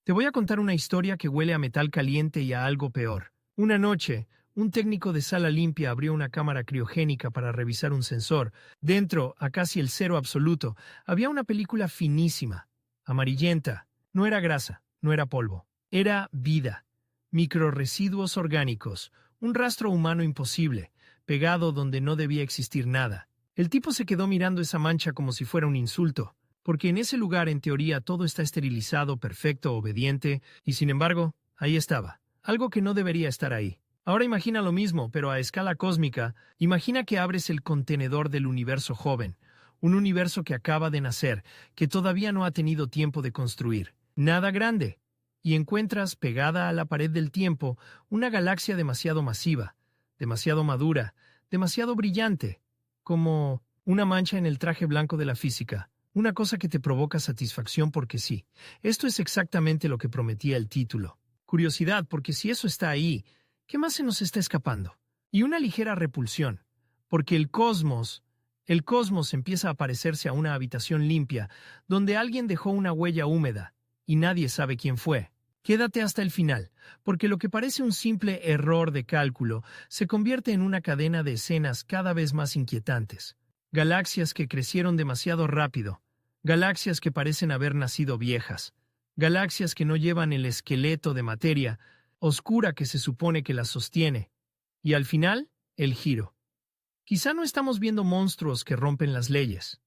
Te voy a contar una historia que huele a metal caliente y a algo peor. Una noche, un técnico de sala limpia abrió una cámara criogénica para revisar un sensor. Dentro, a casi el cero absoluto, había una película finísima, amarillenta. No era grasa, no era polvo. Era vida. Microresiduos orgánicos, un rastro humano imposible, pegado donde no debía existir nada. El tipo se quedó mirando esa mancha como si fuera un insulto, porque en ese lugar, en teoría, todo está esterilizado, perfecto, obediente, y sin embargo, ahí estaba, algo que no debería estar ahí. Ahora imagina lo mismo, pero a escala cósmica. Imagina que abres el contenedor del universo joven, un universo que acaba de nacer, que todavía no ha tenido tiempo de construir. Nada grande. Y encuentras, pegada a la pared del tiempo, una galaxia demasiado masiva, demasiado madura, demasiado brillante, como una mancha en el traje blanco de la física. Una cosa que te provoca satisfacción porque sí. Esto es exactamente lo que prometía el título. Curiosidad, porque si eso está ahí, ¿qué más se nos está escapando? Y una ligera repulsión, porque el cosmos empieza a parecerse a una habitación limpia, donde alguien dejó una huella húmeda, y nadie sabe quién fue. Quédate hasta el final, porque lo que parece un simple error de cálculo se convierte en una cadena de escenas cada vez más inquietantes. Galaxias que crecieron demasiado rápido, galaxias que parecen haber nacido viejas, galaxias que no llevan el esqueleto de materia oscura que se supone que las sostiene, y al final, el giro. Quizá no estamos viendo monstruos que rompen las leyes.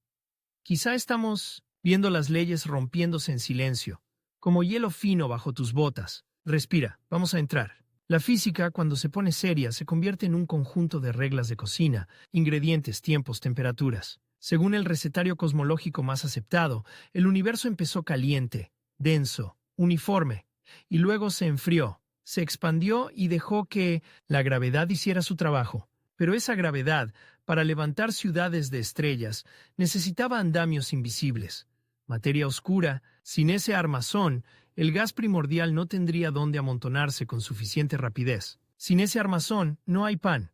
Quizá estamos viendo las leyes rompiéndose en silencio, como hielo fino bajo tus botas. Respira, vamos a entrar. La física, cuando se pone seria, se convierte en un conjunto de reglas de cocina, ingredientes, tiempos, temperaturas. Según el recetario cosmológico más aceptado, el universo empezó caliente, denso, uniforme, y luego se enfrió, se expandió y dejó que la gravedad hiciera su trabajo. Pero esa gravedad, para levantar ciudades de estrellas, necesitaba andamios invisibles. Materia oscura, sin ese armazón, el gas primordial no tendría dónde amontonarse con suficiente rapidez. Sin ese armazón, no hay pan,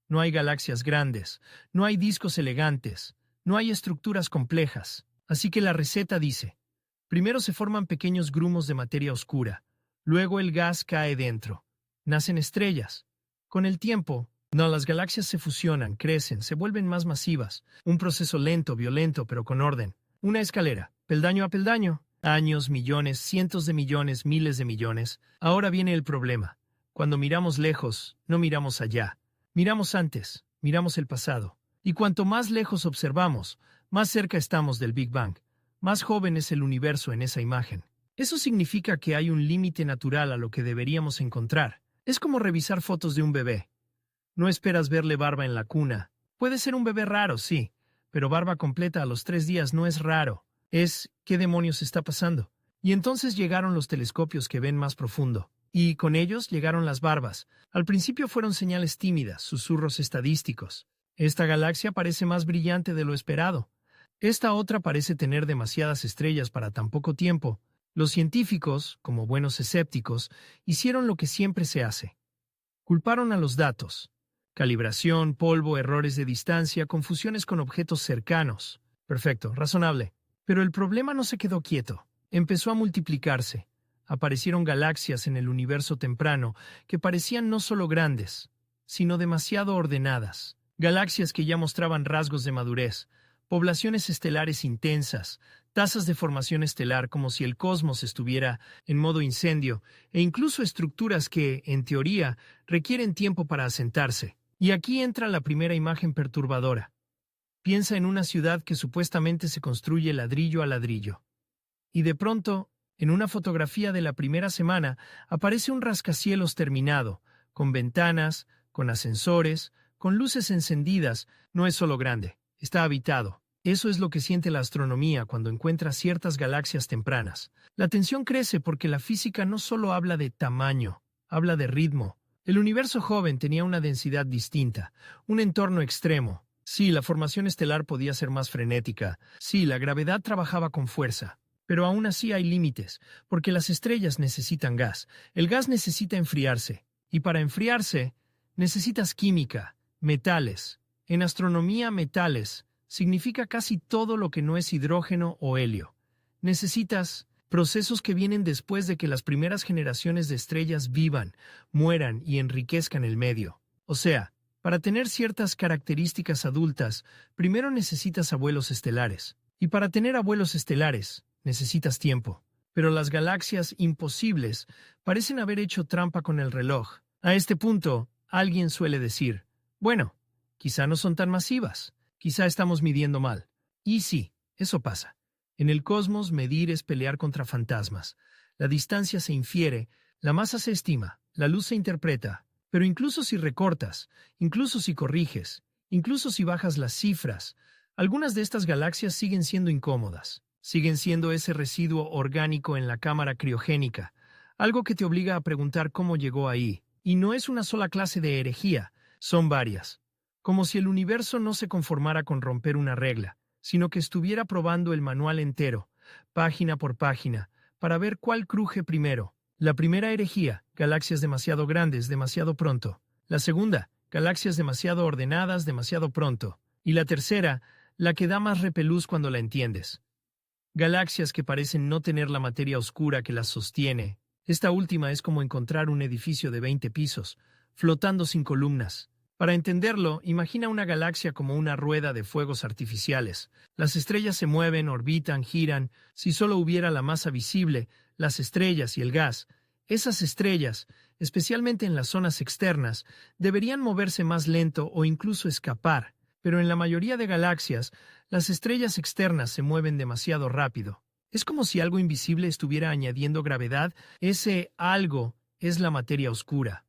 no hay galaxias grandes, no hay discos elegantes, no hay estructuras complejas. Así que la receta dice: primero se forman pequeños grumos de materia oscura, luego el gas cae dentro. Nacen estrellas. Con el tiempo, las galaxias se fusionan, crecen, se vuelven más masivas. Un proceso lento, violento, pero con orden. Una escalera, peldaño a peldaño. Años, millones, cientos de millones, miles de millones. Ahora viene el problema. Cuando miramos lejos, no miramos allá. Miramos antes, miramos el pasado. Y cuanto más lejos observamos, más cerca estamos del Big Bang. Más joven es el universo en esa imagen. Eso significa que hay un límite natural a lo que deberíamos encontrar. Es como revisar fotos de un bebé. No esperas verle barba en la cuna. Puede ser un bebé raro, sí, pero barba completa a los 3 días no es raro. Es, ¿qué demonios está pasando? Y entonces llegaron los telescopios que ven más profundo. Y con ellos llegaron las barbas. Al principio fueron señales tímidas, susurros estadísticos. Esta galaxia parece más brillante de lo esperado. Esta otra parece tener demasiadas estrellas para tan poco tiempo. Los científicos, como buenos escépticos, hicieron lo que siempre se hace. Culparon a los datos. Calibración, polvo, errores de distancia, confusiones con objetos cercanos. Perfecto, razonable. Pero el problema no se quedó quieto. Empezó a multiplicarse. Aparecieron galaxias en el universo temprano que parecían no solo grandes, sino demasiado ordenadas. Galaxias que ya mostraban rasgos de madurez, poblaciones estelares intensas, tasas de formación estelar como si el cosmos estuviera en modo incendio, e incluso estructuras que, en teoría, requieren tiempo para asentarse. Y aquí entra la primera imagen perturbadora. Piensa en una ciudad que supuestamente se construye ladrillo a ladrillo. Y de pronto, en una fotografía de la primera semana, aparece un rascacielos terminado, con ventanas, con ascensores, con luces encendidas. No es solo grande, está habitado. Eso es lo que siente la astronomía cuando encuentra ciertas galaxias tempranas. La tensión crece porque la física no solo habla de tamaño, habla de ritmo. El universo joven tenía una densidad distinta, un entorno extremo. Sí, la formación estelar podía ser más frenética. Sí, la gravedad trabajaba con fuerza. Pero aún así hay límites, porque las estrellas necesitan gas. El gas necesita enfriarse. Y para enfriarse, necesitas química, metales. En astronomía, metales significa casi todo lo que no es hidrógeno o helio. Necesitas procesos que vienen después de que las primeras generaciones de estrellas vivan, mueran y enriquezcan el medio. O sea, para tener ciertas características adultas, primero necesitas abuelos estelares. Y para tener abuelos estelares, necesitas tiempo. Pero las galaxias imposibles parecen haber hecho trampa con el reloj. A este punto, alguien suele decir, bueno, quizá no son tan masivas, quizá estamos midiendo mal. Y sí, eso pasa. En el cosmos, medir es pelear contra fantasmas. La distancia se infiere, la masa se estima, la luz se interpreta. Pero incluso si recortas, incluso si corriges, incluso si bajas las cifras, algunas de estas galaxias siguen siendo incómodas. Siguen siendo ese residuo orgánico en la cámara criogénica, algo que te obliga a preguntar cómo llegó ahí. Y no es una sola clase de herejía, son varias. Como si el universo no se conformara con romper una regla, sino que estuviera probando el manual entero, página por página, para ver cuál cruje primero. La primera herejía, galaxias demasiado grandes, demasiado pronto. La segunda, galaxias demasiado ordenadas, demasiado pronto. Y la tercera, la que da más repelús cuando la entiendes. Galaxias que parecen no tener la materia oscura que las sostiene. Esta última es como encontrar un edificio de 20 pisos, flotando sin columnas. Para entenderlo, imagina una galaxia como una rueda de fuegos artificiales. Las estrellas se mueven, orbitan, giran. Si solo hubiera la masa visible, las estrellas y el gas, esas estrellas, especialmente en las zonas externas, deberían moverse más lento o incluso escapar. Pero en la mayoría de galaxias, las estrellas externas se mueven demasiado rápido. Es como si algo invisible estuviera añadiendo gravedad. Ese algo es la materia oscura.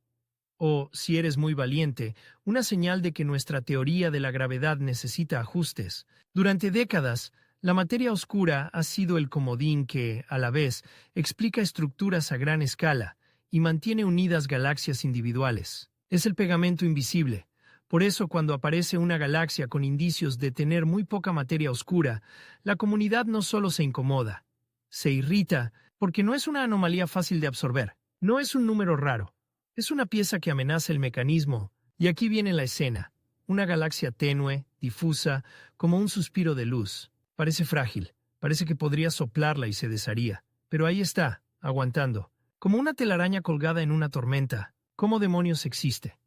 O, si eres muy valiente, una señal de que nuestra teoría de la gravedad necesita ajustes. Durante décadas, la materia oscura ha sido el comodín que, a la vez, explica estructuras a gran escala y mantiene unidas galaxias individuales. Es el pegamento invisible. Por eso, cuando aparece una galaxia con indicios de tener muy poca materia oscura, la comunidad no solo se incomoda, se irrita, porque no es una anomalía fácil de absorber, no es un número raro, es una pieza que amenaza el mecanismo. Y aquí viene la escena, una galaxia tenue, difusa, como un suspiro de luz. Parece frágil, parece que podría soplarla y se desharía, pero ahí está, aguantando, como una telaraña colgada en una tormenta. ¿Cómo demonios existe?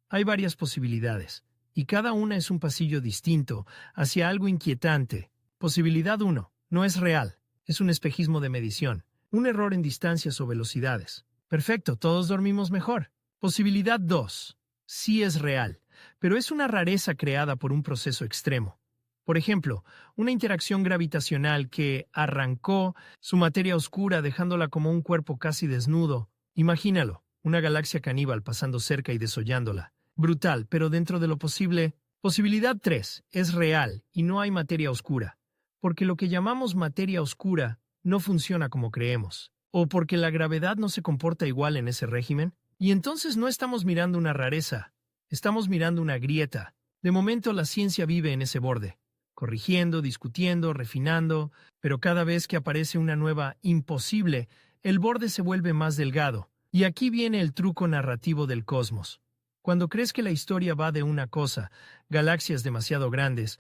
Hay varias posibilidades, y cada una es un pasillo distinto, hacia algo inquietante. Posibilidad 1, no es real, es un espejismo de medición, un error en distancias o velocidades. Perfecto, todos dormimos mejor. Posibilidad 2, sí es real, pero es una rareza creada por un proceso extremo. Por ejemplo, una interacción gravitacional que arrancó su materia oscura dejándola como un cuerpo casi desnudo. Imagínalo, una galaxia caníbal pasando cerca y desollándola. Brutal, pero dentro de lo posible. Posibilidad 3, es real y no hay materia oscura, porque lo que llamamos materia oscura no funciona como creemos, o porque la gravedad no se comporta igual en ese régimen. Y entonces no estamos mirando una rareza, estamos mirando una grieta. De momento la ciencia vive en ese borde, corrigiendo, discutiendo, refinando, pero cada vez que aparece una nueva imposible, el borde se vuelve más delgado. Y aquí viene el truco narrativo del cosmos. Cuando crees que la historia va de una cosa, galaxias demasiado grandes,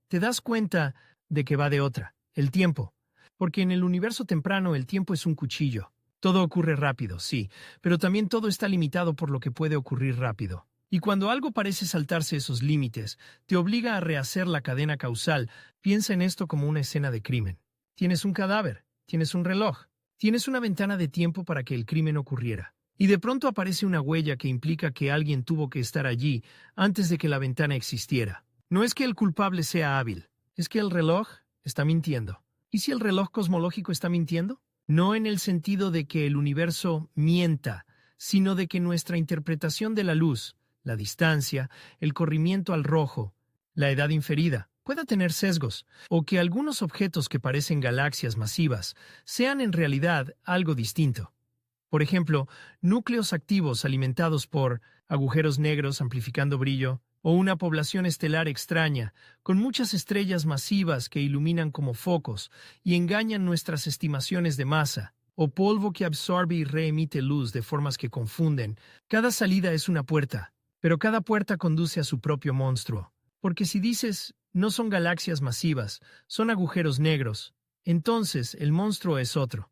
te das cuenta de que va de otra, el tiempo. Porque en el universo temprano el tiempo es un cuchillo. Todo ocurre rápido, sí, pero también todo está limitado por lo que puede ocurrir rápido. Y cuando algo parece saltarse esos límites, te obliga a rehacer la cadena causal. Piensa en esto como una escena de crimen. Tienes un cadáver, tienes un reloj, tienes una ventana de tiempo para que el crimen ocurriera. Y de pronto aparece una huella que implica que alguien tuvo que estar allí antes de que la ventana existiera. No es que el culpable sea hábil, es que el reloj está mintiendo. ¿Y si el reloj cosmológico está mintiendo? No en el sentido de que el universo mienta, sino de que nuestra interpretación de la luz, la distancia, el corrimiento al rojo, la edad inferida, pueda tener sesgos, o que algunos objetos que parecen galaxias masivas sean en realidad algo distinto. Por ejemplo, núcleos activos alimentados por agujeros negros amplificando brillo, o una población estelar extraña, con muchas estrellas masivas que iluminan como focos y engañan nuestras estimaciones de masa, o polvo que absorbe y reemite luz de formas que confunden. Cada salida es una puerta, pero cada puerta conduce a su propio monstruo. Porque si dices, no son galaxias masivas, son agujeros negros, entonces el monstruo es otro.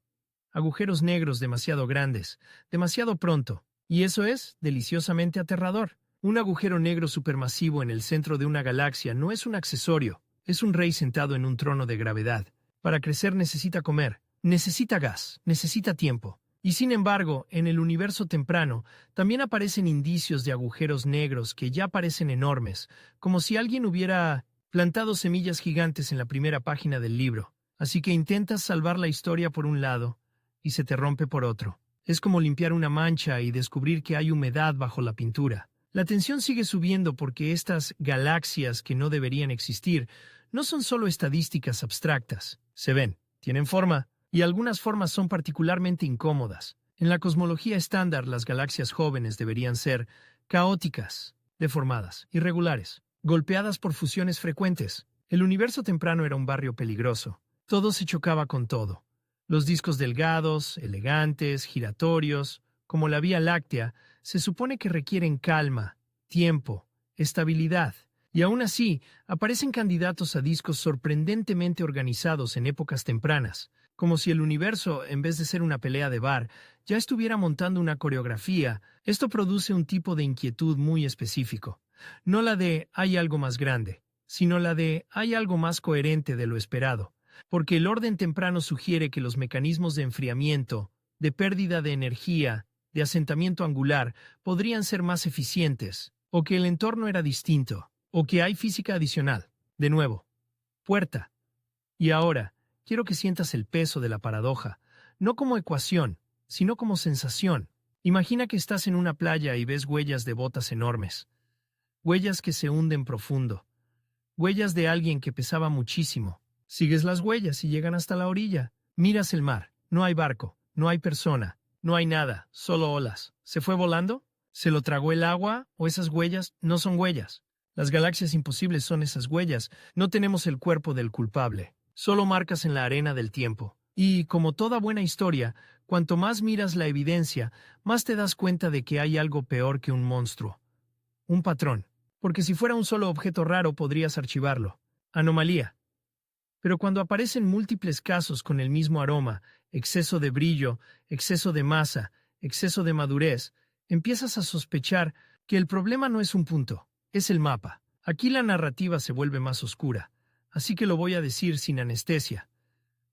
agujeros negros demasiado grandes, demasiado pronto. Y eso es deliciosamente aterrador. Un agujero negro supermasivo en el centro de una galaxia no es un accesorio, es un rey sentado en un trono de gravedad. Para crecer necesita comer, necesita gas, necesita tiempo. Y sin embargo, en el universo temprano, también aparecen indicios de agujeros negros que ya parecen enormes, como si alguien hubiera plantado semillas gigantes en la primera página del libro. Así que intentas salvar la historia por un lado y se te rompe por otro. Es como limpiar una mancha y descubrir que hay humedad bajo la pintura. La tensión sigue subiendo porque estas galaxias que no deberían existir no son solo estadísticas abstractas. Se ven, tienen forma, y algunas formas son particularmente incómodas. En la cosmología estándar, las galaxias jóvenes deberían ser caóticas, deformadas, irregulares, golpeadas por fusiones frecuentes. El universo temprano era un barrio peligroso. Todo se chocaba con todo. Los discos delgados, elegantes, giratorios, como la Vía Láctea, se supone que requieren calma, tiempo, estabilidad. Y aún así, aparecen candidatos a discos sorprendentemente organizados en épocas tempranas, como si el universo, en vez de ser una pelea de bar, ya estuviera montando una coreografía. Esto produce un tipo de inquietud muy específico. No la de hay algo más grande, sino la de hay algo más coherente de lo esperado. Porque el orden temprano sugiere que los mecanismos de enfriamiento, de pérdida de energía, de asentamiento angular, podrían ser más eficientes, o que el entorno era distinto, o que hay física adicional. De nuevo, puerta. Y ahora, quiero que sientas el peso de la paradoja, no como ecuación, sino como sensación. Imagina que estás en una playa y ves huellas de botas enormes, huellas que se hunden profundo, huellas de alguien que pesaba muchísimo. Sigues las huellas y llegan hasta la orilla. Miras el mar. No hay barco, no hay persona, no hay nada, solo olas. ¿Se fue volando? ¿Se lo tragó el agua? ¿O esas huellas no son huellas? Las galaxias imposibles son esas huellas. No tenemos el cuerpo del culpable. Solo marcas en la arena del tiempo. Y, como toda buena historia, cuanto más miras la evidencia, más te das cuenta de que hay algo peor que un monstruo. Un patrón. Porque si fuera un solo objeto raro podrías archivarlo. Anomalía. Pero cuando aparecen múltiples casos con el mismo aroma, exceso de brillo, exceso de masa, exceso de madurez, empiezas a sospechar que el problema no es un punto, es el mapa. Aquí la narrativa se vuelve más oscura, así que lo voy a decir sin anestesia.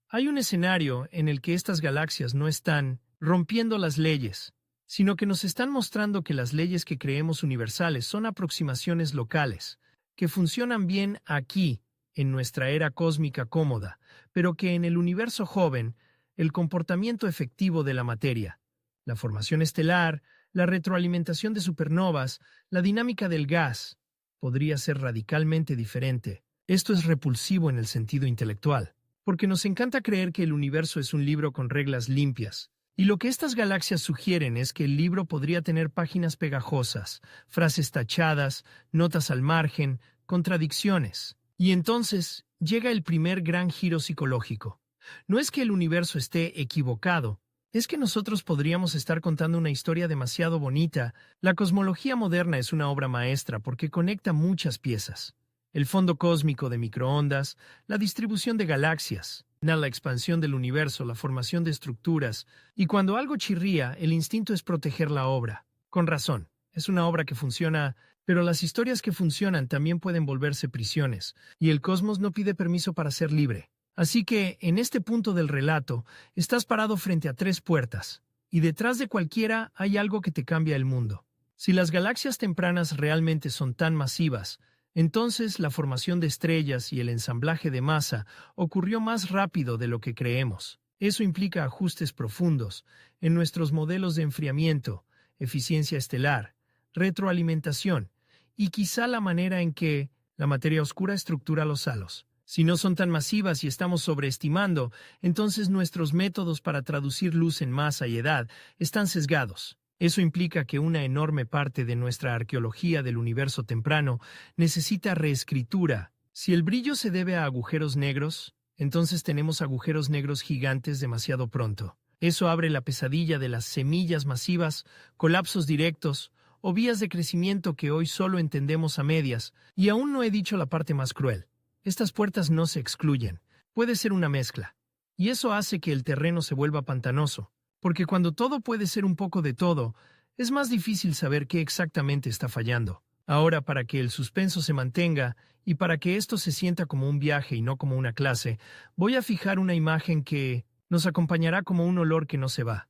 Hay un escenario en el que estas galaxias no están rompiendo las leyes, sino que nos están mostrando que las leyes que creemos universales son aproximaciones locales, que funcionan bien aquí, en nuestra era cósmica cómoda, pero que en el universo joven, el comportamiento efectivo de la materia, la formación estelar, la retroalimentación de supernovas, la dinámica del gas, podría ser radicalmente diferente. Esto es repulsivo en el sentido intelectual, porque nos encanta creer que el universo es un libro con reglas limpias. Y lo que estas galaxias sugieren es que el libro podría tener páginas pegajosas, frases tachadas, notas al margen, contradicciones. Y entonces llega el primer gran giro psicológico. No es que el universo esté equivocado, es que nosotros podríamos estar contando una historia demasiado bonita. La cosmología moderna es una obra maestra porque conecta muchas piezas. El fondo cósmico de microondas, la distribución de galaxias, la expansión del universo, la formación de estructuras, y cuando algo chirría, el instinto es proteger la obra. Con razón, es una obra que funciona. Pero las historias que funcionan también pueden volverse prisiones, y el cosmos no pide permiso para ser libre. Así que, en este punto del relato, estás parado frente a tres puertas, y detrás de cualquiera hay algo que te cambia el mundo. Si las galaxias tempranas realmente son tan masivas, entonces la formación de estrellas y el ensamblaje de masa ocurrió más rápido de lo que creemos. Eso implica ajustes profundos en nuestros modelos de enfriamiento, eficiencia estelar, retroalimentación, y quizá la manera en que la materia oscura estructura los halos. Si no son tan masivas y estamos sobreestimando, entonces nuestros métodos para traducir luz en masa y edad están sesgados. Eso implica que una enorme parte de nuestra arqueología del universo temprano necesita reescritura. Si el brillo se debe a agujeros negros, entonces tenemos agujeros negros gigantes demasiado pronto. Eso abre la pesadilla de las semillas masivas, colapsos directos, o vías de crecimiento que hoy solo entendemos a medias, y aún no he dicho la parte más cruel. Estas puertas no se excluyen. Puede ser una mezcla. y eso hace que el terreno se vuelva pantanoso, porque cuando todo puede ser un poco de todo, es más difícil saber qué exactamente está fallando. Ahora, para que el suspenso se mantenga y para que esto se sienta como un viaje y no como una clase, voy a fijar una imagen que nos acompañará como un olor que no se va.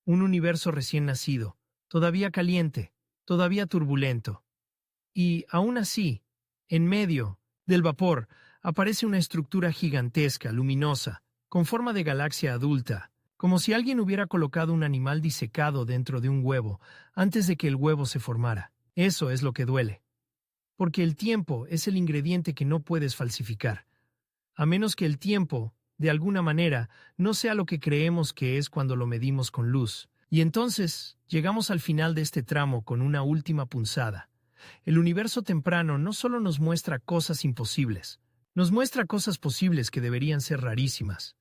Un universo recién nacido, todavía caliente, todavía turbulento. Y, aún así, en medio del vapor, aparece una estructura gigantesca, luminosa, con forma de galaxia adulta, como si alguien hubiera colocado un animal disecado dentro de un huevo antes de que el huevo se formara. Eso es lo que duele. Porque el tiempo es el ingrediente que no puedes falsificar. A menos que el tiempo, de alguna manera, no sea lo que creemos que es cuando lo medimos con luz. Y entonces, llegamos al final de este tramo con una última punzada. El universo temprano no solo nos muestra cosas imposibles, nos muestra cosas posibles que deberían ser rarísimas,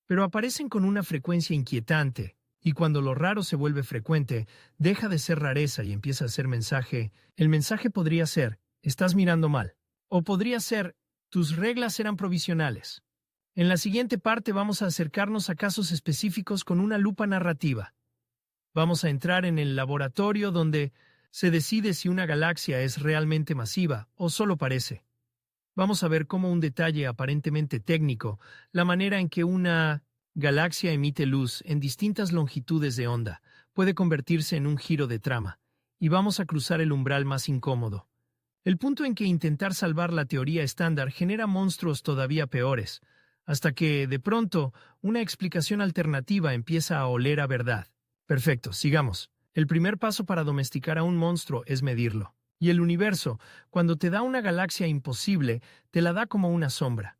pero aparecen con una frecuencia inquietante, y cuando lo raro se vuelve frecuente, deja de ser rareza y empieza a ser mensaje. El mensaje podría ser, estás mirando mal, o podría ser, tus reglas eran provisionales. En la siguiente parte vamos a acercarnos a casos específicos con una lupa narrativa. Vamos a entrar en el laboratorio donde se decide si una galaxia es realmente masiva o solo parece. Vamos a ver cómo un detalle aparentemente técnico, la manera en que una galaxia emite luz en distintas longitudes de onda, puede convertirse en un giro de trama, y vamos a cruzar el umbral más incómodo. El punto en que intentar salvar la teoría estándar genera monstruos todavía peores, hasta que, de pronto, una explicación alternativa empieza a oler a verdad. Perfecto, sigamos. El primer paso para domesticar a un monstruo es medirlo. Y el universo, cuando te da una galaxia imposible, te la da como una sombra.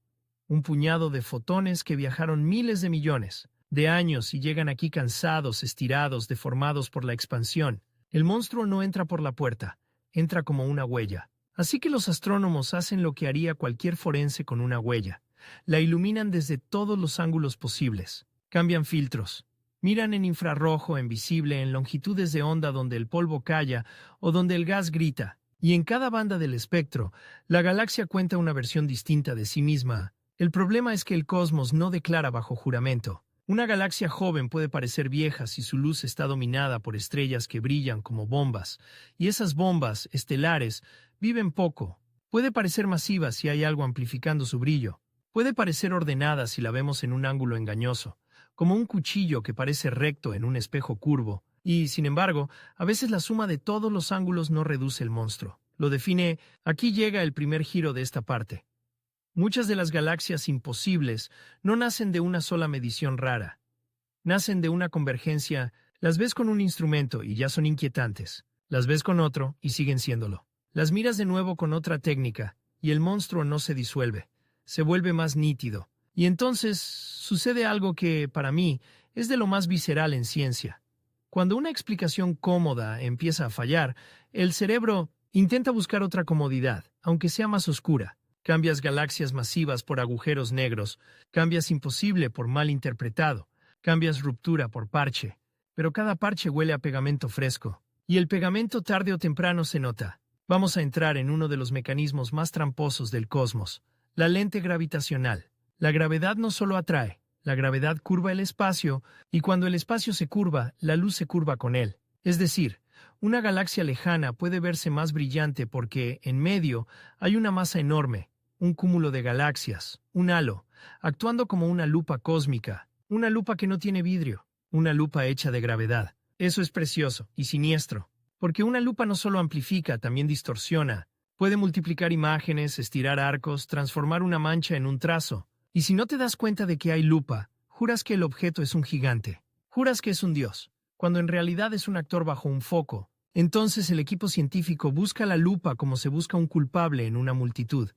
Un puñado de fotones que viajaron miles de millones de años y llegan aquí cansados, estirados, deformados por la expansión. El monstruo no entra por la puerta, entra como una huella. Así que los astrónomos hacen lo que haría cualquier forense con una huella. La iluminan desde todos los ángulos posibles. Cambian filtros. Miran en infrarrojo, en visible, en longitudes de onda donde el polvo calla o donde el gas grita. Y en cada banda del espectro, la galaxia cuenta una versión distinta de sí misma. El problema es que el cosmos no declara bajo juramento. Una galaxia joven puede parecer vieja si su luz está dominada por estrellas que brillan como bombas. Y esas bombas, estelares, viven poco. Puede parecer masiva si hay algo amplificando su brillo. Puede parecer ordenada si la vemos en un ángulo engañoso, como un cuchillo que parece recto en un espejo curvo, y, sin embargo, a veces la suma de todos los ángulos no reduce el monstruo. Lo define. Aquí llega el primer giro de esta parte. Muchas de las galaxias imposibles no nacen de una sola medición rara. Nacen de una convergencia. Las ves con un instrumento y ya son inquietantes. Las ves con otro y siguen siéndolo. Las miras de nuevo con otra técnica y el monstruo no se disuelve. Se vuelve más nítido. Y entonces sucede algo que, para mí, es de lo más visceral en ciencia. Cuando una explicación cómoda empieza a fallar, el cerebro intenta buscar otra comodidad, aunque sea más oscura. Cambias galaxias masivas por agujeros negros, cambias imposible por mal interpretado, cambias ruptura por parche, pero cada parche huele a pegamento fresco. Y el pegamento tarde o temprano se nota. Vamos a entrar en uno de los mecanismos más tramposos del cosmos, la lente gravitacional. La gravedad no solo atrae, la gravedad curva el espacio, y cuando el espacio se curva, la luz se curva con él. Es decir, una galaxia lejana puede verse más brillante porque, en medio, hay una masa enorme, un cúmulo de galaxias, un halo, actuando como una lupa cósmica, una lupa que no tiene vidrio, una lupa hecha de gravedad. Eso es precioso y siniestro, porque una lupa no solo amplifica, también distorsiona. Puede multiplicar imágenes, estirar arcos, transformar una mancha en un trazo. Y si no te das cuenta de que hay lupa, juras que el objeto es un gigante. Juras que es un dios, cuando en realidad es un actor bajo un foco. Entonces el equipo científico busca la lupa como se busca un culpable en una multitud.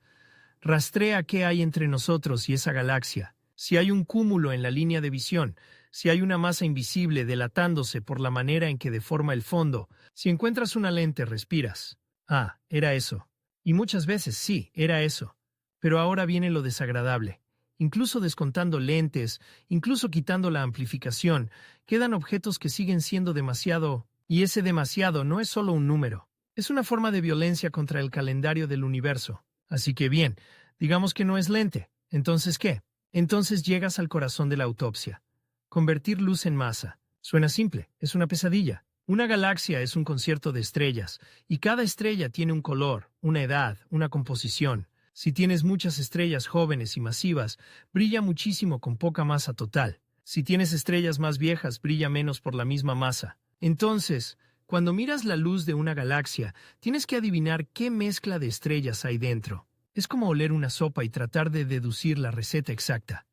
Rastrea qué hay entre nosotros y esa galaxia. Si hay un cúmulo en la línea de visión, si hay una masa invisible delatándose por la manera en que deforma el fondo, si encuentras una lente, respiras. Ah, era eso. Y muchas veces sí, era eso. Pero ahora viene lo desagradable. Incluso descontando lentes, incluso quitando la amplificación, quedan objetos que siguen siendo demasiado, y ese demasiado no es solo un número. Es una forma de violencia contra el calendario del universo. Así que bien, digamos que no es lente. ¿Entonces qué? Entonces llegas al corazón de la autopsia. Convertir luz en masa. Suena simple, es una pesadilla. Una galaxia es un concierto de estrellas, y cada estrella tiene un color, una edad, una composición. Si tienes muchas estrellas jóvenes y masivas, brilla muchísimo con poca masa total. Si tienes estrellas más viejas, brilla menos por la misma masa. Entonces, cuando miras la luz de una galaxia, tienes que adivinar qué mezcla de estrellas hay dentro. Es como oler una sopa y tratar de deducir la receta exacta.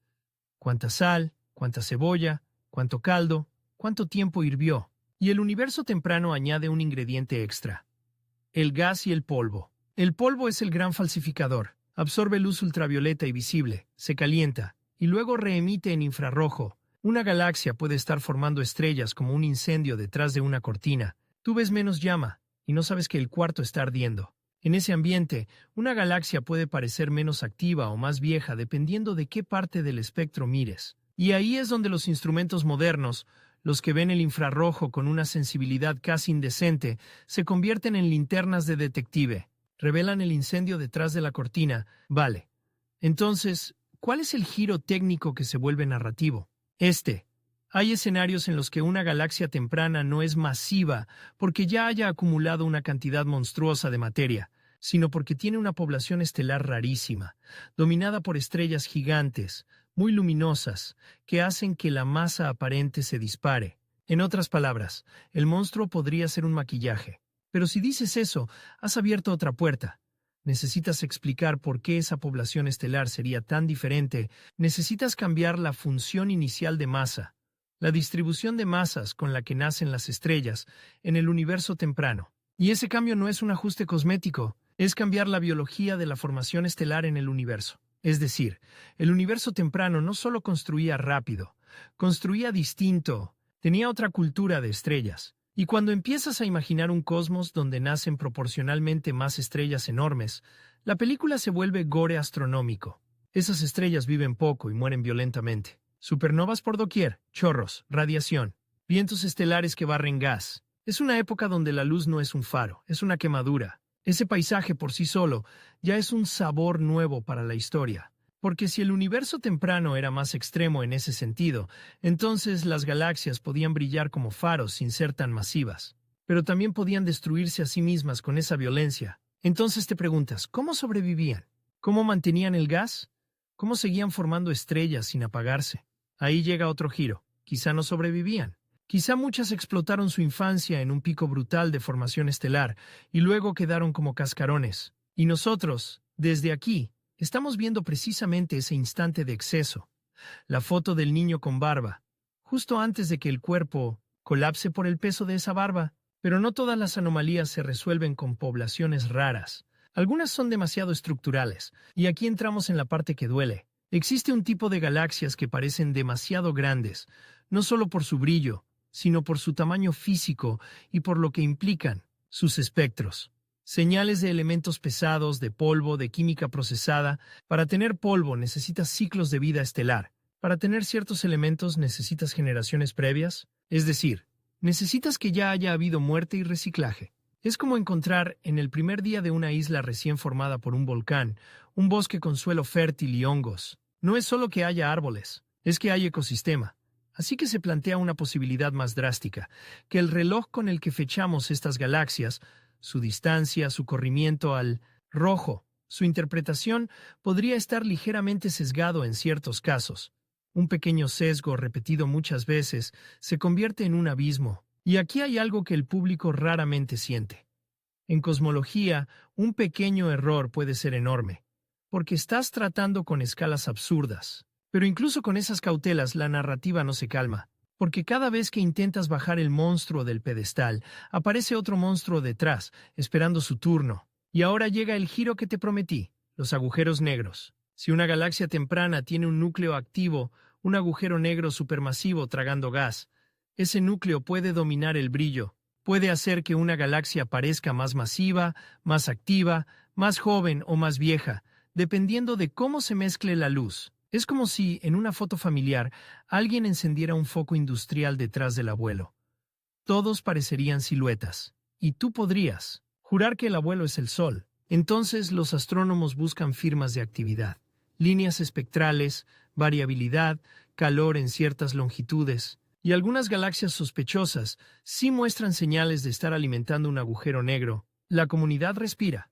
¿Cuánta sal? ¿Cuánta cebolla? ¿Cuánto caldo? ¿Cuánto tiempo hirvió? Y el universo temprano añade un ingrediente extra: el gas y el polvo. El polvo es el gran falsificador. Absorbe luz ultravioleta y visible, se calienta, y luego reemite en infrarrojo. Una galaxia puede estar formando estrellas como un incendio detrás de una cortina. Tú ves menos llama, y no sabes que el cuarto está ardiendo. En ese ambiente, una galaxia puede parecer menos activa o más vieja dependiendo de qué parte del espectro mires. Y ahí es donde los instrumentos modernos, los que ven el infrarrojo con una sensibilidad casi indecente, se convierten en linternas de detective. Revelan el incendio detrás de la cortina. Vale. Entonces, ¿cuál es el giro técnico que se vuelve narrativo? Hay escenarios en los que una galaxia temprana no es masiva porque ya haya acumulado una cantidad monstruosa de materia, sino porque tiene una población estelar rarísima, dominada por estrellas gigantes, muy luminosas, que hacen que la masa aparente se dispare. En otras palabras, el monstruo podría ser un maquillaje. Pero si dices eso, has abierto otra puerta. Necesitas explicar por qué esa población estelar sería tan diferente. Necesitas cambiar la función inicial de masa, la distribución de masas con la que nacen las estrellas en el universo temprano. Y ese cambio no es un ajuste cosmético, es cambiar la biología de la formación estelar en el universo. Es decir, el universo temprano no solo construía rápido, construía distinto, tenía otra cultura de estrellas. Y cuando empiezas a imaginar un cosmos donde nacen proporcionalmente más estrellas enormes, la película se vuelve gore astronómico. Esas estrellas viven poco y mueren violentamente. Supernovas por doquier, chorros, radiación, vientos estelares que barren gas. Es una época donde la luz no es un faro, es una quemadura. Ese paisaje por sí solo ya es un sabor nuevo para la historia. Porque si el universo temprano era más extremo en ese sentido, entonces las galaxias podían brillar como faros sin ser tan masivas. Pero también podían destruirse a sí mismas con esa violencia. Entonces te preguntas, ¿cómo sobrevivían? ¿Cómo mantenían el gas? ¿Cómo seguían formando estrellas sin apagarse? Ahí llega otro giro. Quizá no sobrevivían. Quizá muchas explotaron su infancia en un pico brutal de formación estelar y luego quedaron como cascarones. Y nosotros, desde aquí, estamos viendo precisamente ese instante de exceso. La foto del niño con barba, justo antes de que el cuerpo colapse por el peso de esa barba. Pero no todas las anomalías se resuelven con poblaciones raras. Algunas son demasiado estructurales, y aquí entramos en la parte que duele. Existe un tipo de galaxias que parecen demasiado grandes, no solo por su brillo, sino por su tamaño físico y por lo que implican sus espectros. Señales de elementos pesados, de polvo, de química procesada. Para tener polvo necesitas ciclos de vida estelar. Para tener ciertos elementos necesitas generaciones previas, es decir, necesitas que ya haya habido muerte y reciclaje. Es como encontrar en el primer día de una isla recién formada por un volcán, un bosque con suelo fértil y hongos. No es solo que haya árboles, es que hay ecosistema. Así que se plantea una posibilidad más drástica, que el reloj con el que fechamos estas galaxias, su distancia, su corrimiento al rojo, su interpretación, podría estar ligeramente sesgado en ciertos casos. Un pequeño sesgo repetido muchas veces se convierte en un abismo. Y aquí hay algo que el público raramente siente. En cosmología, un pequeño error puede ser enorme, porque estás tratando con escalas absurdas. Pero incluso con esas cautelas, la narrativa no se calma, porque cada vez que intentas bajar el monstruo del pedestal, aparece otro monstruo detrás, esperando su turno. Y ahora llega el giro que te prometí, los agujeros negros. Si una galaxia temprana tiene un núcleo activo, un agujero negro supermasivo tragando gas, ese núcleo puede dominar el brillo, puede hacer que una galaxia parezca más masiva, más activa, más joven o más vieja, dependiendo de cómo se mezcle la luz. Es como si, en una foto familiar, alguien encendiera un foco industrial detrás del abuelo. Todos parecerían siluetas, y tú podrías jurar que el abuelo es el sol. Entonces los astrónomos buscan firmas de actividad. líneas espectrales, variabilidad, calor en ciertas longitudes. Y algunas galaxias sospechosas sí muestran señales de estar alimentando un agujero negro. La comunidad respira.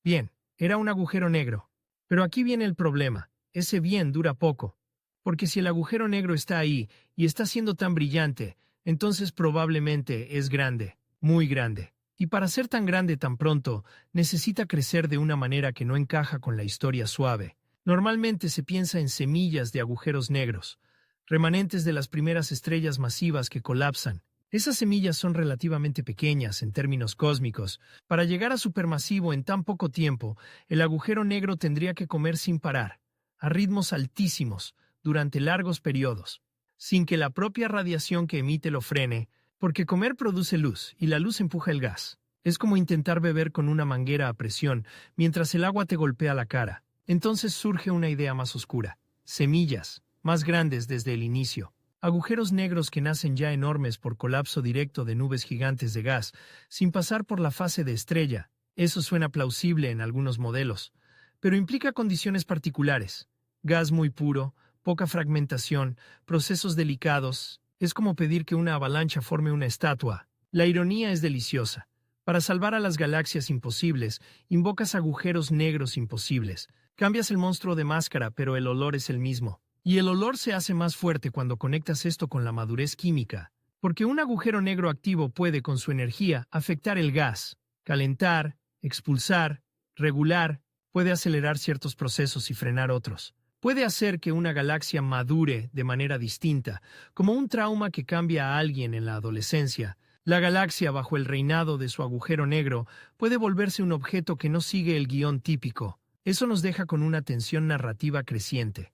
Bien, era un agujero negro. Pero aquí viene el problema. Ese bien dura poco. Porque si el agujero negro está ahí y está siendo tan brillante, entonces probablemente es grande, muy grande. Y para ser tan grande tan pronto, necesita crecer de una manera que no encaja con la historia suave. Normalmente se piensa en semillas de agujeros negros, remanentes de las primeras estrellas masivas que colapsan. Esas semillas son relativamente pequeñas en términos cósmicos. Para llegar a supermasivo en tan poco tiempo, el agujero negro tendría que comer sin parar, a ritmos altísimos, durante largos periodos, sin que la propia radiación que emite lo frene, porque comer produce luz y la luz empuja el gas. Es como intentar beber con una manguera a presión mientras el agua te golpea la cara. Entonces surge una idea más oscura. Semillas, más grandes desde el inicio. Agujeros negros que nacen ya enormes por colapso directo de nubes gigantes de gas, sin pasar por la fase de estrella. Eso suena plausible en algunos modelos, pero implica condiciones particulares. Gas muy puro, poca fragmentación, procesos delicados. Es como pedir que una avalancha forme una estatua. La ironía es deliciosa. Para salvar a las galaxias imposibles, invocas agujeros negros imposibles. Cambias el monstruo de máscara, pero el olor es el mismo. Y el olor se hace más fuerte cuando conectas esto con la madurez química. Porque un agujero negro activo puede, con su energía, afectar el gas, calentar, expulsar, regular, puede acelerar ciertos procesos y frenar otros. Puede hacer que una galaxia madure de manera distinta, como un trauma que cambia a alguien en la adolescencia. La galaxia, bajo el reinado de su agujero negro, puede volverse un objeto que no sigue el guión típico. Eso nos deja con una tensión narrativa creciente.